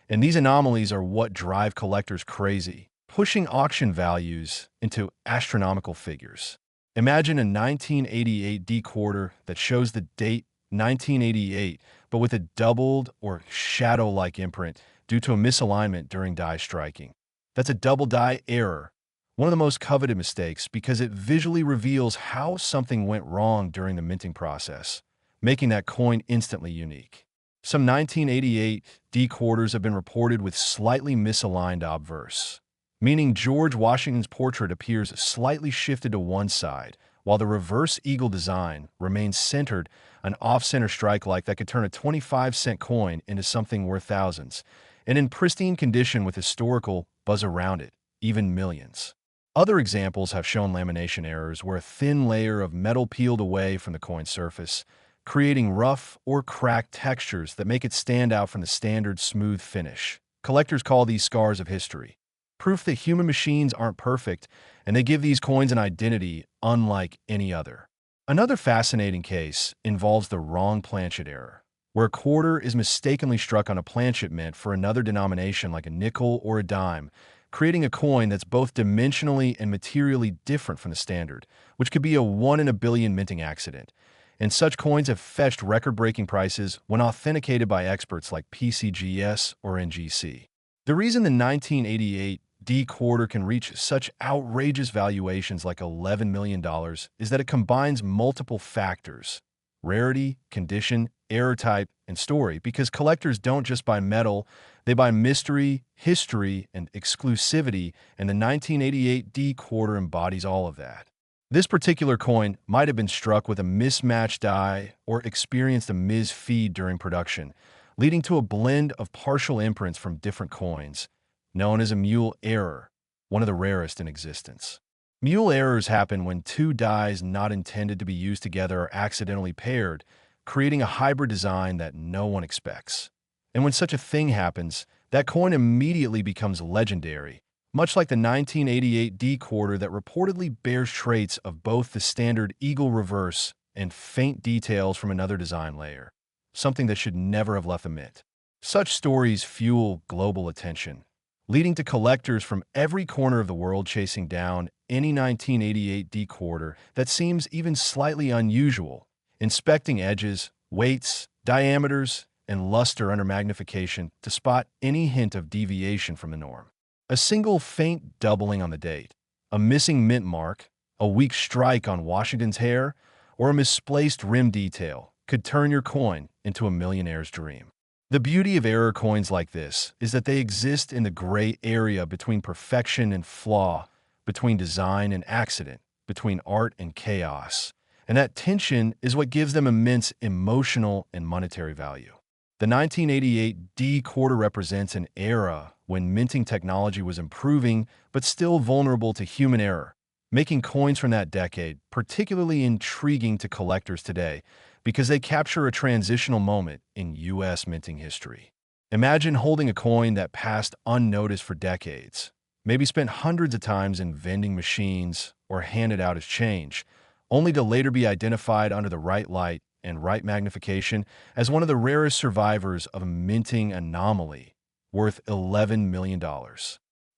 And these anomalies are what drive collectors crazy, pushing auction values into astronomical figures. Imagine a 1988 D quarter that shows the date 1988, but with a doubled or shadow-like imprint due to a misalignment during die striking. That's a double die error, one of the most coveted mistakes because it visually reveals how something went wrong during the minting process, making that coin instantly unique. Some 1988 D quarters have been reported with slightly misaligned obverse, meaning George Washington's portrait appears slightly shifted to one side, while the reverse eagle design remains centered, an off-center strike like that could turn a 25-cent coin into something worth thousands, and in pristine condition with historical buzz around it, even millions. Other examples have shown lamination errors where a thin layer of metal peeled away from the coin's surface, creating rough or cracked textures that make it stand out from the standard smooth finish. Collectors call these scars of history, proof that human machines aren't perfect, and they give these coins an identity unlike any other. Another fascinating case involves the wrong planchet error, where a quarter is mistakenly struck on a planchet mint for another denomination like a nickel or a dime, creating a coin that's both dimensionally and materially different from the standard, which could be a 1 in a billion minting accident. And such coins have fetched record-breaking prices when authenticated by experts like PCGS or NGC. The reason the 1988 D quarter can reach such outrageous valuations like $11 million is that it combines multiple factors: rarity, condition, error type, and story, because collectors don't just buy metal, they buy mystery, history, and exclusivity, and the 1988 D quarter embodies all of that. This particular coin might have been struck with a mismatched die or experienced a misfeed during production, leading to a blend of partial imprints from different coins, known as a mule error, one of the rarest in existence. Mule errors happen when two dies not intended to be used together are accidentally paired, creating a hybrid design that no one expects. And when such a thing happens, that coin immediately becomes legendary, much like the 1988 D quarter that reportedly bears traits of both the standard eagle reverse and faint details from another design layer, something that should never have left the mint. Such stories fuel global attention, leading to collectors from every corner of the world chasing down any 1988 D quarter that seems even slightly unusual, inspecting edges, weights, diameters, and luster under magnification to spot any hint of deviation from the norm. A single faint doubling on the date, a missing mint mark, a weak strike on Washington's hair, or a misplaced rim detail could turn your coin into a millionaire's dream. The beauty of error coins like this is that they exist in the gray area between perfection and flaw, between design and accident, between art and chaos. And that tension is what gives them immense emotional and monetary value. The 1988 D quarter represents an era when minting technology was improving but still vulnerable to human error, making coins from that decade particularly intriguing to collectors today because they capture a transitional moment in U.S. minting history. Imagine holding a coin that passed unnoticed for decades, maybe spent hundreds of times in vending machines or handed out as change, only to later be identified under the right light and right magnification as one of the rarest survivors of a minting anomaly, worth $11 million.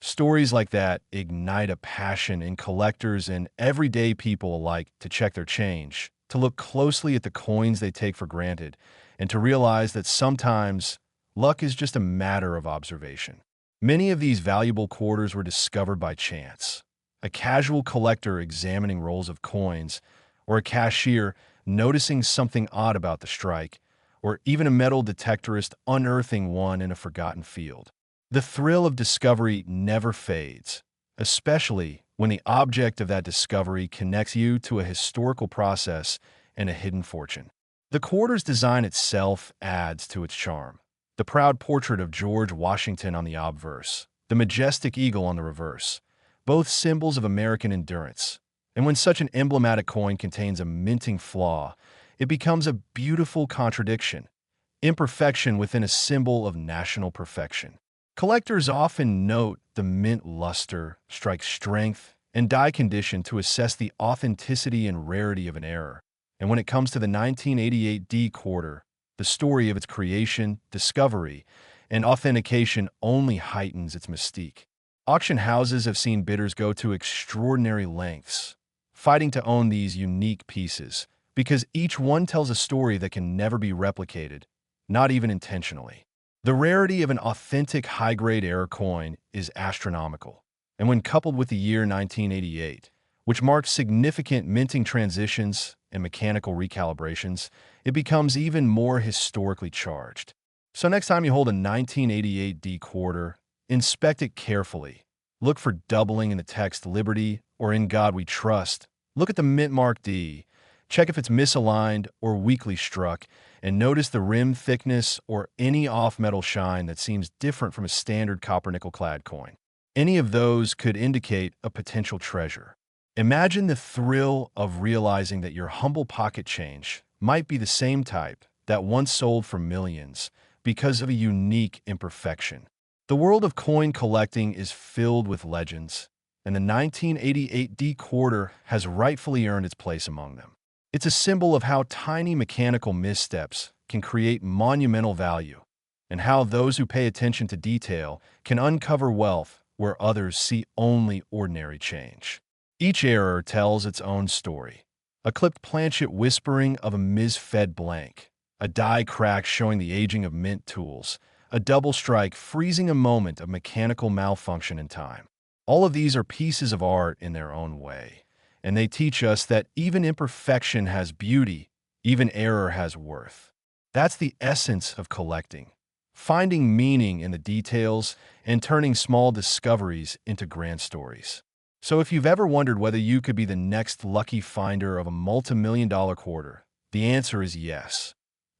Stories like that ignite a passion in collectors and everyday people alike to check their change, to look closely at the coins they take for granted, and to realize that sometimes luck is just a matter of observation. Many of these valuable quarters were discovered by chance. A casual collector examining rolls of coins, or a cashier noticing something odd about the strike, or even a metal detectorist unearthing one in a forgotten field. The thrill of discovery never fades, especially when the object of that discovery connects you to a historical process and a hidden fortune. The quarter's design itself adds to its charm. The proud portrait of George Washington on the obverse, the majestic eagle on the reverse, both symbols of American endurance. And when such an emblematic coin contains a minting flaw, it becomes a beautiful contradiction, imperfection within a symbol of national perfection. Collectors often note the mint luster, strike strength, and die condition to assess the authenticity and rarity of an error. And when it comes to the 1988 D quarter, the story of its creation, discovery, and authentication only heightens its mystique. Auction houses have seen bidders go to extraordinary lengths, fighting to own these unique pieces, because each one tells a story that can never be replicated, not even intentionally. The rarity of an authentic high-grade error coin is astronomical, and when coupled with the year 1988, which marks significant minting transitions and mechanical recalibrations, it becomes even more historically charged. So next time you hold a 1988 D quarter, inspect it carefully. Look for doubling in the text Liberty or In God We Trust. Look at the mint mark D. Check if it's misaligned or weakly struck, and notice the rim thickness or any off-metal shine that seems different from a standard copper-nickel clad coin. Any of those could indicate a potential treasure. Imagine the thrill of realizing that your humble pocket change might be the same type that once sold for millions because of a unique imperfection. The world of coin collecting is filled with legends, and the 1988 D quarter has rightfully earned its place among them. It's a symbol of how tiny mechanical missteps can create monumental value, and how those who pay attention to detail can uncover wealth where others see only ordinary change. Each error tells its own story. A clipped planchet whispering of a misfed blank, a die crack showing the aging of mint tools, a double strike freezing a moment of mechanical malfunction in time. All of these are pieces of art in their own way, and they teach us that even imperfection has beauty, even error has worth. That's the essence of collecting, finding meaning in the details and turning small discoveries into grand stories. So if you've ever wondered whether you could be the next lucky finder of a multi-million-dollar quarter, the answer is yes.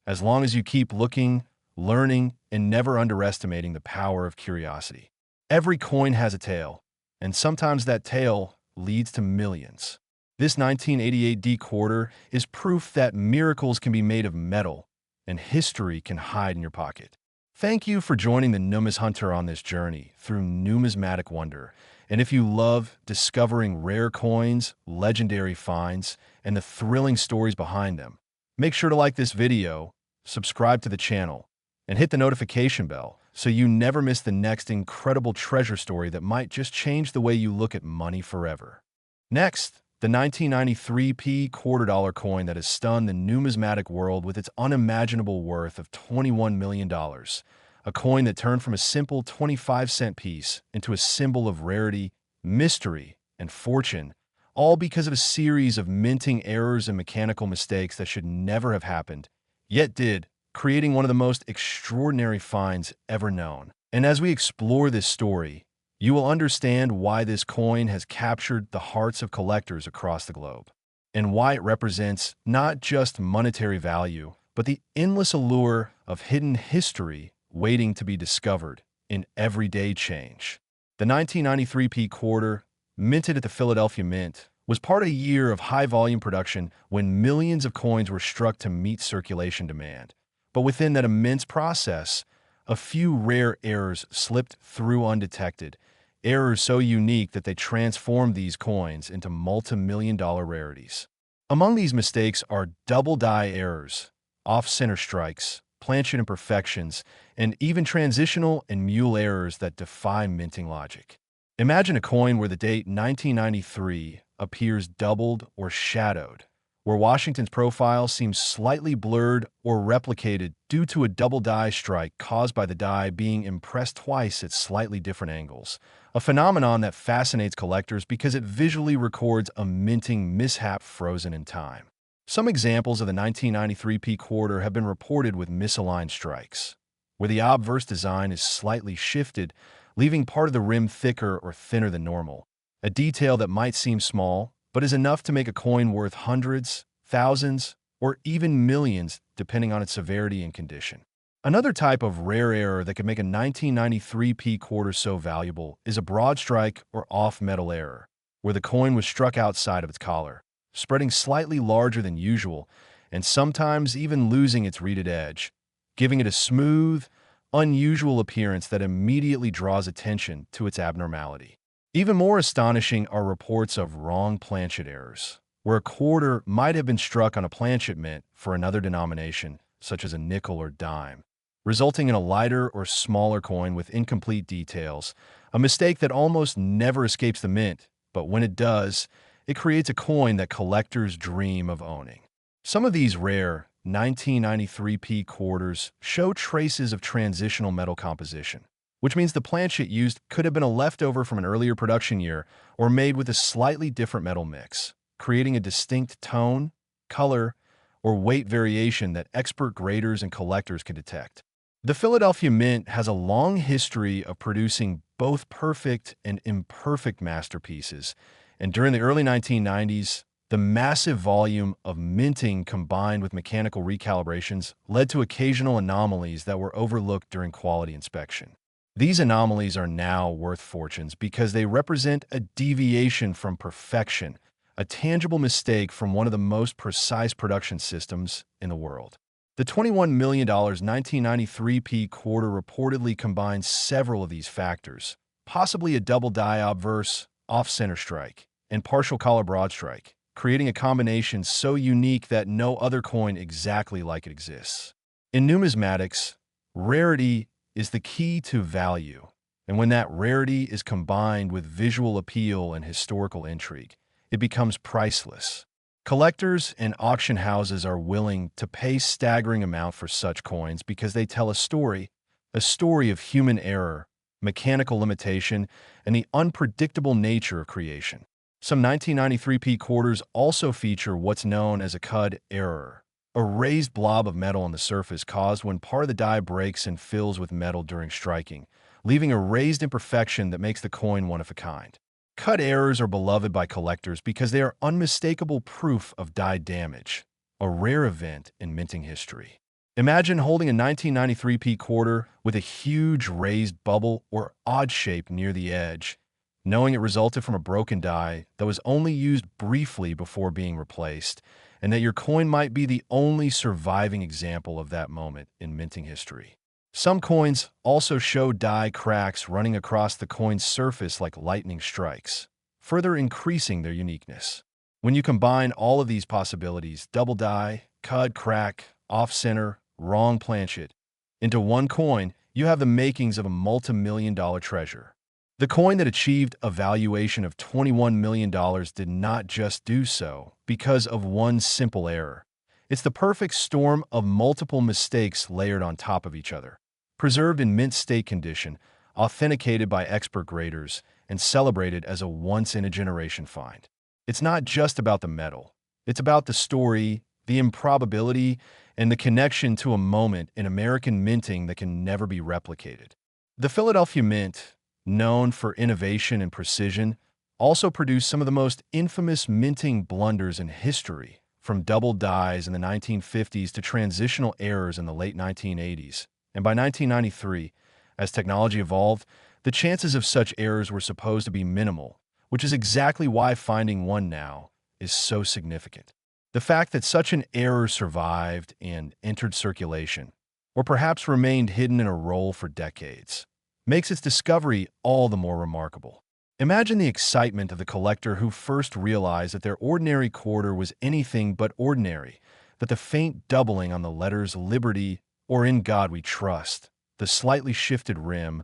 As long as you keep looking, learning, and never underestimating the power of curiosity. Every coin has a tale, and sometimes that tale leads to millions. This 1988 D quarter is proof that miracles can be made of metal, and history can hide in your pocket. Thank you for joining the Numis Hunter on this journey through numismatic wonder. And if you love discovering rare coins, legendary finds, and the thrilling stories behind them, make sure to like this video, subscribe to the channel, and hit the notification bell so you never miss the next incredible treasure story that might just change the way you look at money forever. Next, the 1993p quarter-dollar coin that has stunned the numismatic world with its unimaginable worth of $21 million. A coin that turned from a simple 25-cent piece into a symbol of rarity, mystery, and fortune, all because of a series of minting errors and mechanical mistakes that should never have happened, yet did, creating one of the most extraordinary finds ever known. And as we explore this story, you will understand why this coin has captured the hearts of collectors across the globe, and why it represents not just monetary value, but the endless allure of hidden history waiting to be discovered in everyday change. The 1993p quarter, minted at the Philadelphia Mint, was part of a year of high-volume production when millions of coins were struck to meet circulation demand. But within that immense process, a few rare errors slipped through undetected, errors so unique that they transformed these coins into multi-million-dollar rarities. Among these mistakes are double die errors, off-center strikes, planchet imperfections, and even transitional and mule errors that defy minting logic. Imagine a coin where the date 1993 appears doubled or shadowed, where Washington's profile seems slightly blurred or replicated due to a double die strike caused by the die being impressed twice at slightly different angles, a phenomenon that fascinates collectors because it visually records a minting mishap frozen in time. Some examples of the 1993p quarter have been reported with misaligned strikes, where the obverse design is slightly shifted, leaving part of the rim thicker or thinner than normal, a detail that might seem small, but is enough to make a coin worth hundreds, thousands, or even millions, depending on its severity and condition. Another type of rare error that could make a 1993p quarter so valuable is a broad strike or off-metal error, where the coin was struck outside of its collar, spreading slightly larger than usual, and sometimes even losing its reeded edge, giving it a smooth, unusual appearance that immediately draws attention to its abnormality. Even more astonishing are reports of wrong planchet errors, where a quarter might have been struck on a planchet mint for another denomination, such as a nickel or dime, resulting in a lighter or smaller coin with incomplete details, a mistake that almost never escapes the mint, but when it does, it creates a coin that collectors dream of owning. Some of these rare 1993p quarters show traces of transitional metal composition, which means the planchet used could have been a leftover from an earlier production year or made with a slightly different metal mix, creating a distinct tone, color, or weight variation that expert graders and collectors can detect. The Philadelphia Mint has a long history of producing both perfect and imperfect masterpieces, and during the early 1990s, the massive volume of minting combined with mechanical recalibrations led to occasional anomalies that were overlooked during quality inspection. These anomalies are now worth fortunes because they represent a deviation from perfection, a tangible mistake from one of the most precise production systems in the world. The $21 million 1993p quarter reportedly combines several of these factors, possibly a double die obverse, off-center strike, and partial collar broad strike, creating a combination so unique that no other coin exactly like it exists. In numismatics, rarity is the key to value, And when that rarity is combined with visual appeal and historical intrigue, it becomes priceless. Collectors and auction houses are willing to pay staggering amount for such coins because they tell a story of human error, mechanical limitation, and the unpredictable nature of creation. Some 1993p quarters also feature what's known as a cud error, a raised blob of metal on the surface caused when part of the die breaks and fills with metal during striking, leaving a raised imperfection that makes the coin one of a kind. Cut errors are beloved by collectors because they are unmistakable proof of die damage, a rare event in minting history. Imagine holding a 1993p quarter with a huge raised bubble or odd shape near the edge, knowing it resulted from a broken die that was only used briefly before being replaced, and that your coin might be the only surviving example of that moment in minting history. Some coins also show die cracks running across the coin's surface like lightning strikes, further increasing their uniqueness. When you combine all of these possibilities, double die, cud, crack, off-center, wrong planchet, into one coin, you have the makings of a multi-million-dollar treasure. The coin that achieved a valuation of $21 million did not just do so because of one simple error. It's the perfect storm of multiple mistakes layered on top of each other. Preserved in mint state condition, authenticated by expert graders, and celebrated as a once-in-a-generation find. It's not just about the metal. It's about the story, the improbability, and the connection to a moment in American minting that can never be replicated. The Philadelphia Mint, known for innovation and precision, also produced some of the most infamous minting blunders in history, from double dies in the 1950s to transitional errors in the late 1980s. And by 1993, as technology evolved, the chances of such errors were supposed to be minimal, which is exactly why finding one now is so significant. The fact that such an error survived and entered circulation, or perhaps remained hidden in a roll for decades, makes its discovery all the more remarkable. Imagine the excitement of the collector who first realized that their ordinary quarter was anything but ordinary, that the faint doubling on the letters Liberty or In God We Trust, the slightly shifted rim,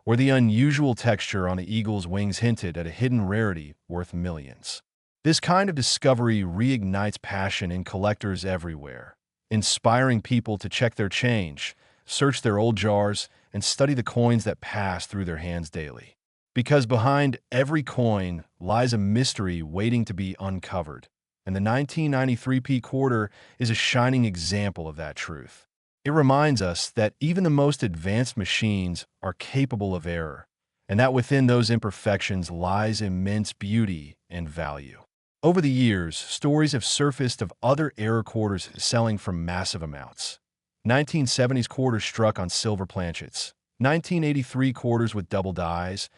or the unusual texture on the eagle's wings hinted at a hidden rarity worth millions. This kind of discovery reignites passion in collectors everywhere, inspiring people to check their change, search their old jars, and study the coins that pass through their hands daily. Because behind every coin lies a mystery waiting to be uncovered, and the 1993p quarter is a shining example of that truth. It reminds us that even the most advanced machines are capable of error, and that within those imperfections lies immense beauty and value. Over the years, stories have surfaced of other error quarters selling for massive amounts. 1970s quarters struck on silver planchets, 1983 quarters with double dies,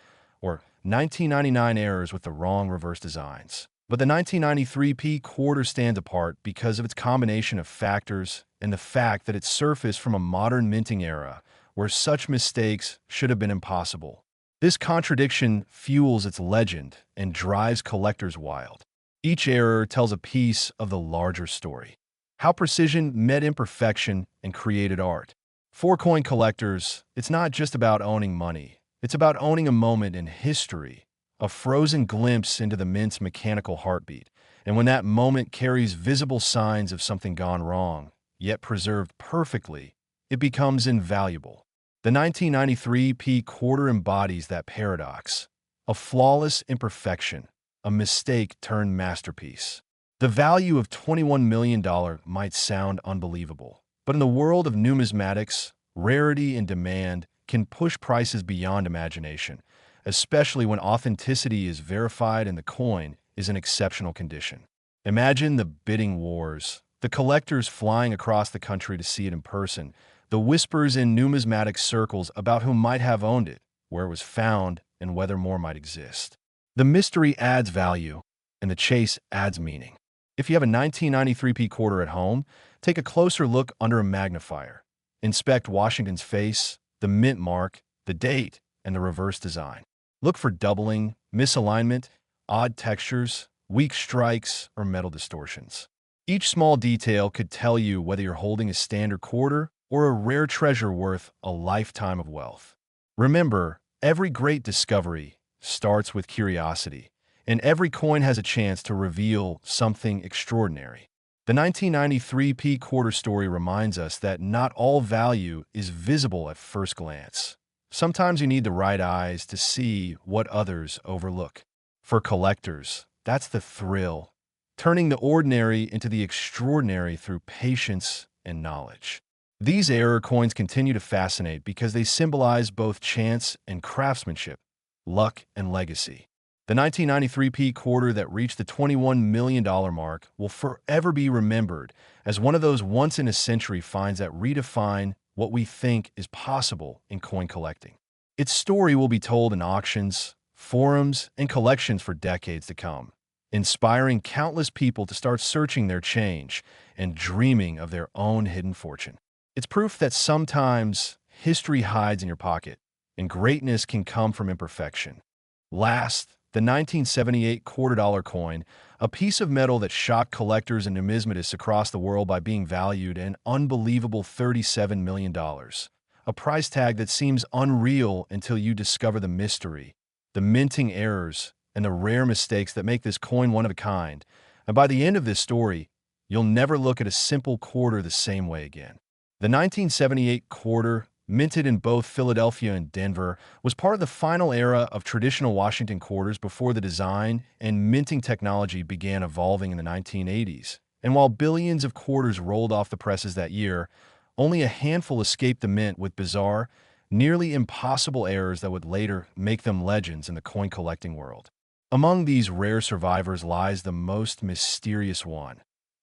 or 1999 errors with the wrong reverse designs. But the 1993p quarter stands apart because of its combination of factors and the fact that it surfaced from a modern minting era where such mistakes should have been impossible. This contradiction fuels its legend and drives collectors wild. Each error tells a piece of the larger story. How precision met imperfection and created art. For coin collectors, it's not just about owning money. It's about owning a moment in history, a frozen glimpse into the mint's mechanical heartbeat. And when that moment carries visible signs of something gone wrong, yet preserved perfectly, it becomes invaluable. The 1993p quarter embodies that paradox, a flawless imperfection, a mistake turned masterpiece. The value of $21 million might sound unbelievable, but in the world of numismatics, rarity and demand can push prices beyond imagination, especially when authenticity is verified and the coin is in exceptional condition. Imagine the bidding wars, the collectors flying across the country to see it in person, the whispers in numismatic circles about who might have owned it, where it was found, and whether more might exist. The mystery adds value, and the chase adds meaning. If you have a 1993p quarter at home, take a closer look under a magnifier. Inspect Washington's face, the mint mark, the date, and the reverse design. Look for doubling, misalignment, odd textures, weak strikes, or metal distortions. Each small detail could tell you whether you're holding a standard quarter or a rare treasure worth a lifetime of wealth. Remember, Every great discovery starts with curiosity, and every coin has a chance to reveal something extraordinary. The 1993 quarter story reminds us that not all value is visible at first glance. Sometimes you need the right eyes to see what others overlook. For collectors, that's the thrill, turning the ordinary into the extraordinary through patience and knowledge. These error coins continue to fascinate because they symbolize both chance and craftsmanship, luck and legacy. The 1993 quarter that reached the $21 million mark will forever be remembered as one of those once-in-a-century finds that redefine what we think is possible in coin collecting. Its story will be told in auctions, forums, and collections for decades to come, inspiring countless people to start searching their change and dreaming of their own hidden fortune. It's proof that sometimes history hides in your pocket, and greatness can come from imperfection. Last, the 1978 $quarter coin, a piece of metal that shocked collectors and numismatists across the world by being valued at an unbelievable $37 million. A price tag that seems unreal until you discover the mystery, the minting errors, and the rare mistakes that make this coin one of a kind. And by the end of this story, you'll never look at a simple quarter the same way again. The 1978 quarter, minted in both Philadelphia and Denver, was part of the final era of traditional Washington quarters before the design and minting technology began evolving in the 1980s. And while billions of quarters rolled off the presses that year, only a handful escaped the mint with bizarre, nearly impossible errors that would later make them legends in the coin collecting world. Among these rare survivors lies the most mysterious one,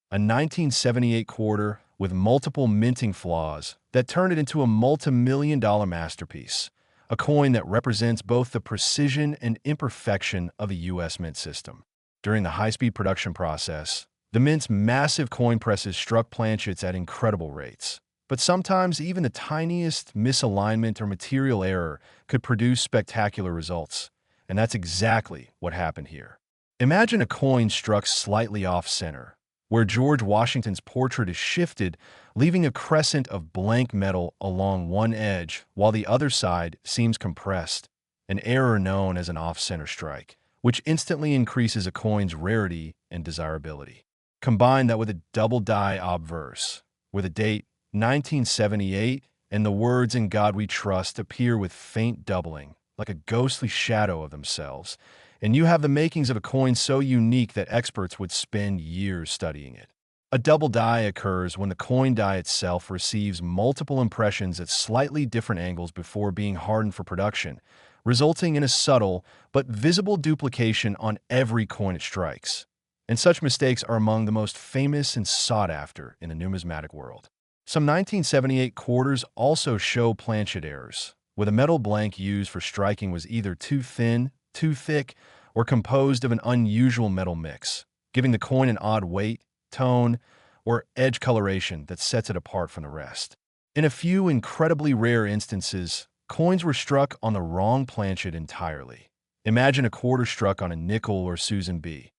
a 1978 quarter with multiple minting flaws that turned it into a multi-million-dollar masterpiece, a coin that represents both the precision and imperfection of a U.S. mint system. During the high-speed production process, the mint's massive coin presses struck planchets at incredible rates. But sometimes even the tiniest misalignment or material error could produce spectacular results, and that's exactly what happened here. Imagine a coin struck slightly off-center, where George Washington's portrait is shifted, leaving a crescent of blank metal along one edge while the other side seems compressed, an error known as an off-center strike, which instantly increases a coin's rarity and desirability. Combine that with a double die obverse, where the date 1978 and the words "In God We Trust" appear with faint doubling, like a ghostly shadow of themselves, and you have the makings of a coin so unique that experts would spend years studying it. A double die occurs when the coin die itself receives multiple impressions at slightly different angles before being hardened for production, resulting in a subtle but visible duplication on every coin it strikes. And such mistakes are among the most famous and sought after in the numismatic world. Some 1978 quarters also show planchet errors, where the metal blank used for striking was either too thin, too thick, or composed of an unusual metal mix, giving the coin an odd weight, tone, or edge coloration that sets it apart from the rest. In a few incredibly rare instances, coins were struck on the wrong planchet entirely. Imagine a quarter struck on a nickel or Susan B.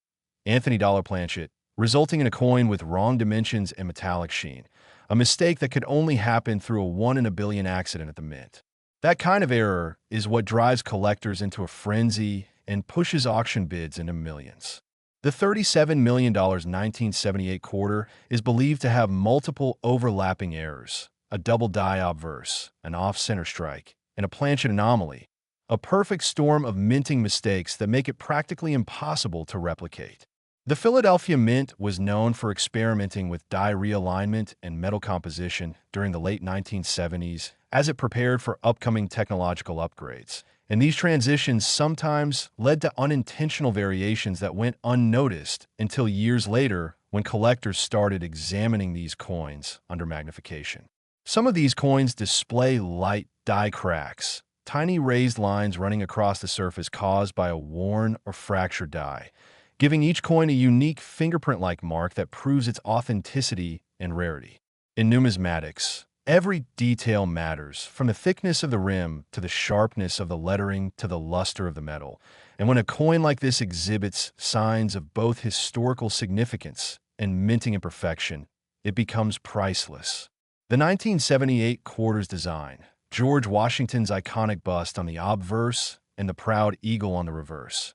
Anthony dollar planchet, resulting in a coin with wrong dimensions and metallic sheen, a mistake that could only happen through a 1 in a billion accident at the mint. That kind of error is what drives collectors into a frenzy and pushes auction bids into millions. The $37 million 1978 quarter is believed to have multiple overlapping errors, a double die obverse, an off-center strike, and a planchet anomaly, a perfect storm of minting mistakes that make it practically impossible to replicate. The Philadelphia Mint was known for experimenting with die realignment and metal composition during the late 1970s as it prepared for upcoming technological upgrades. And these transitions sometimes led to unintentional variations that went unnoticed until years later when collectors started examining these coins under magnification. Some of these coins display light die cracks, tiny raised lines running across the surface caused by a worn or fractured die, giving each coin a unique fingerprint-like mark that proves its authenticity and rarity. In numismatics, every detail matters, from the thickness of the rim to the sharpness of the lettering to the luster of the metal. And when a coin like this exhibits signs of both historical significance and minting imperfection, it becomes priceless. The 1978 quarter's design, George Washington's iconic bust on the obverse and the proud eagle on the reverse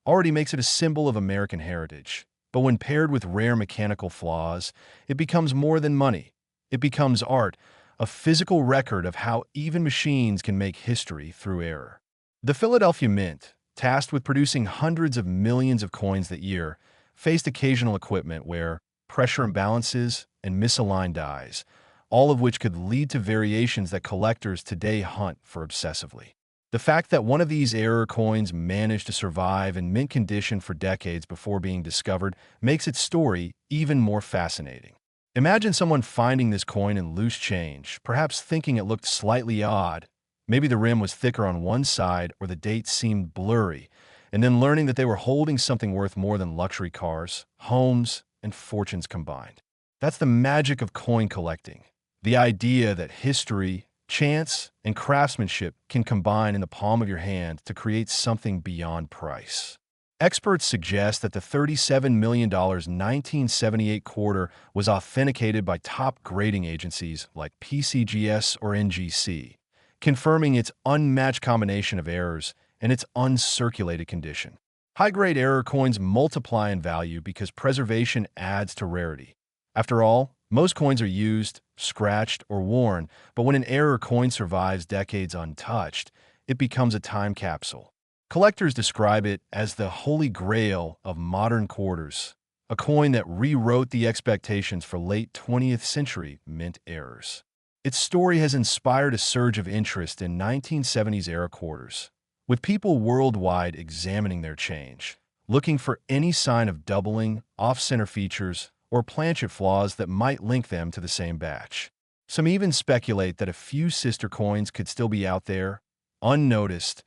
already makes it a symbol of American heritage. But when paired with rare mechanical flaws, it becomes more than money. It becomes art, a physical record of how even machines can make history through error. The Philadelphia Mint, tasked with producing hundreds of millions of coins that year, faced occasional equipment where pressure imbalances and misaligned dies, all of which could lead to variations that collectors today hunt for obsessively. The fact that one of these error coins managed to survive in mint condition for decades before being discovered makes its story even more fascinating. Imagine someone finding this coin in loose change, perhaps thinking it looked slightly odd. Maybe the rim was thicker on one side or the date seemed blurry, and then learning that they were holding something worth more than luxury cars, homes, and fortunes combined. That's the magic of coin collecting. The idea that history, chance, and craftsmanship can combine in the palm of your hand to create something beyond price. Experts suggest that the $37 million 1978 quarter was authenticated by top grading agencies like PCGS or NGC, confirming its unmatched combination of errors and its uncirculated condition. High-grade error coins multiply in value because preservation adds to rarity. After all, most coins are used, scratched, or worn, but when an error coin survives decades untouched, it becomes a time capsule. Collectors describe it as the holy grail of modern quarters, a coin that rewrote the expectations for late 20th century mint errors. Its story has inspired a surge of interest in 1970s era quarters, with people worldwide examining their change, looking for any sign of doubling, off-center features, or planchet flaws that might link them to the same batch. Some even speculate that a few sister coins could still be out there, unnoticed,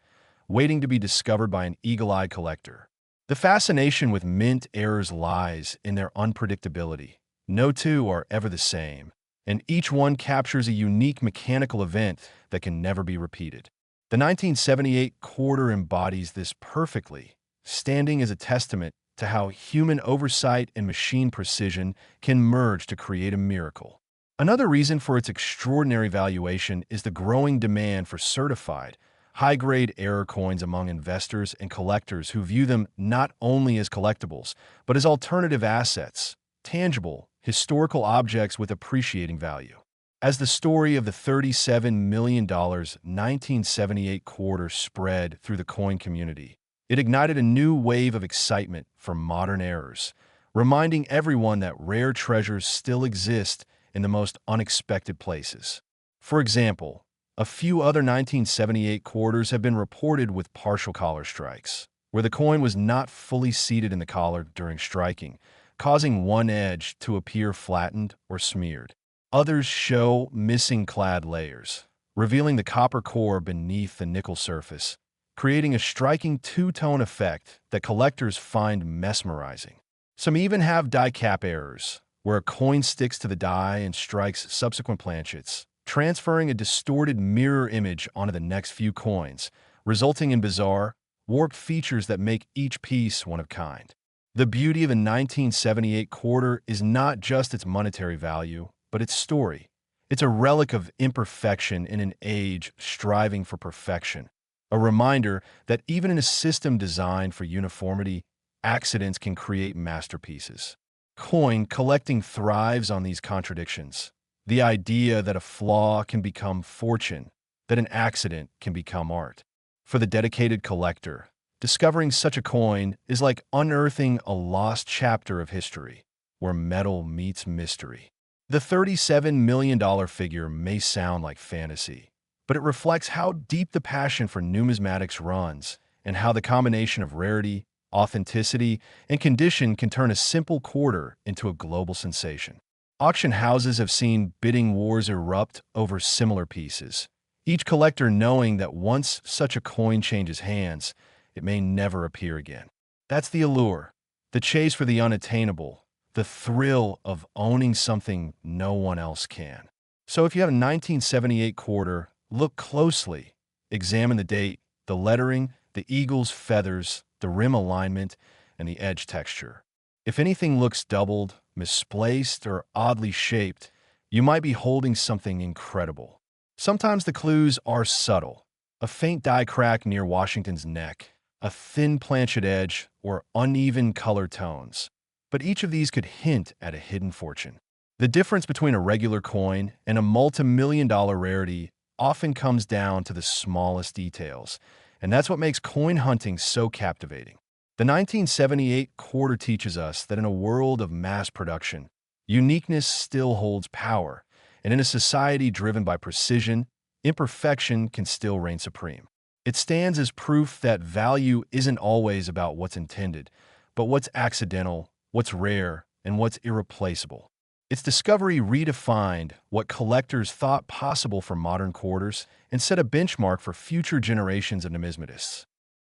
waiting to be discovered by an eagle-eyed collector. The fascination with mint errors lies in their unpredictability. No two are ever the same, and each one captures a unique mechanical event that can never be repeated. The 1978 quarter embodies this perfectly, standing as a testament to how human oversight and machine precision can merge to create a miracle. Another reason for its extraordinary valuation is the growing demand for certified, high-grade error coins among investors and collectors who view them not only as collectibles, but as alternative assets, tangible, historical objects with appreciating value. As the story of the $37 million 1978 quarter spread through the coin community, it ignited a new wave of excitement for modern errors, reminding everyone that rare treasures still exist in the most unexpected places. For example, a few other 1978 quarters have been reported with partial collar strikes, where the coin was not fully seated in the collar during striking, causing one edge to appear flattened or smeared. Others show missing clad layers, revealing the copper core beneath the nickel surface, creating a striking two-tone effect that collectors find mesmerizing. Some even have die cap errors, where a coin sticks to the die and strikes subsequent planchets, transferring a distorted mirror image onto the next few coins, resulting in bizarre, warped features that make each piece one of kind. The beauty of a 1978 quarter is not just its monetary value, but its story. It's a relic of imperfection in an age striving for perfection, a reminder that even in a system designed for uniformity, accidents can create masterpieces. Coin collecting thrives on these contradictions. The idea that a flaw can become fortune, that an accident can become art. For the dedicated collector, discovering such a coin is like unearthing a lost chapter of history, where metal meets mystery. The $37 million figure may sound like fantasy, but it reflects how deep the passion for numismatics runs and how the combination of rarity, authenticity, and condition can turn a simple quarter into a global sensation. Auction houses have seen bidding wars erupt over similar pieces, each collector knowing that once such a coin changes hands, it may never appear again. That's the allure, the chase for the unattainable, the thrill of owning something no one else can. So if you have a 1978 quarter, look closely. Examine the date, the lettering, the eagle's feathers, the rim alignment, and the edge texture. If anything looks doubled, misplaced, or oddly shaped, you might be holding something incredible. Sometimes the clues are subtle. A faint die crack near Washington's neck, a thin planchet edge, or uneven color tones. But each of these could hint at a hidden fortune. The difference between a regular coin and a multi-million-dollar rarity often comes down to the smallest details, and that's what makes coin hunting so captivating. The 1978 quarter teaches us that in a world of mass production, uniqueness still holds power, and in a society driven by precision, imperfection can still reign supreme. It stands as proof that value isn't always about what's intended, but what's accidental, what's rare, and what's irreplaceable. Its discovery redefined what collectors thought possible for modern quarters and set a benchmark for future generations of numismatists.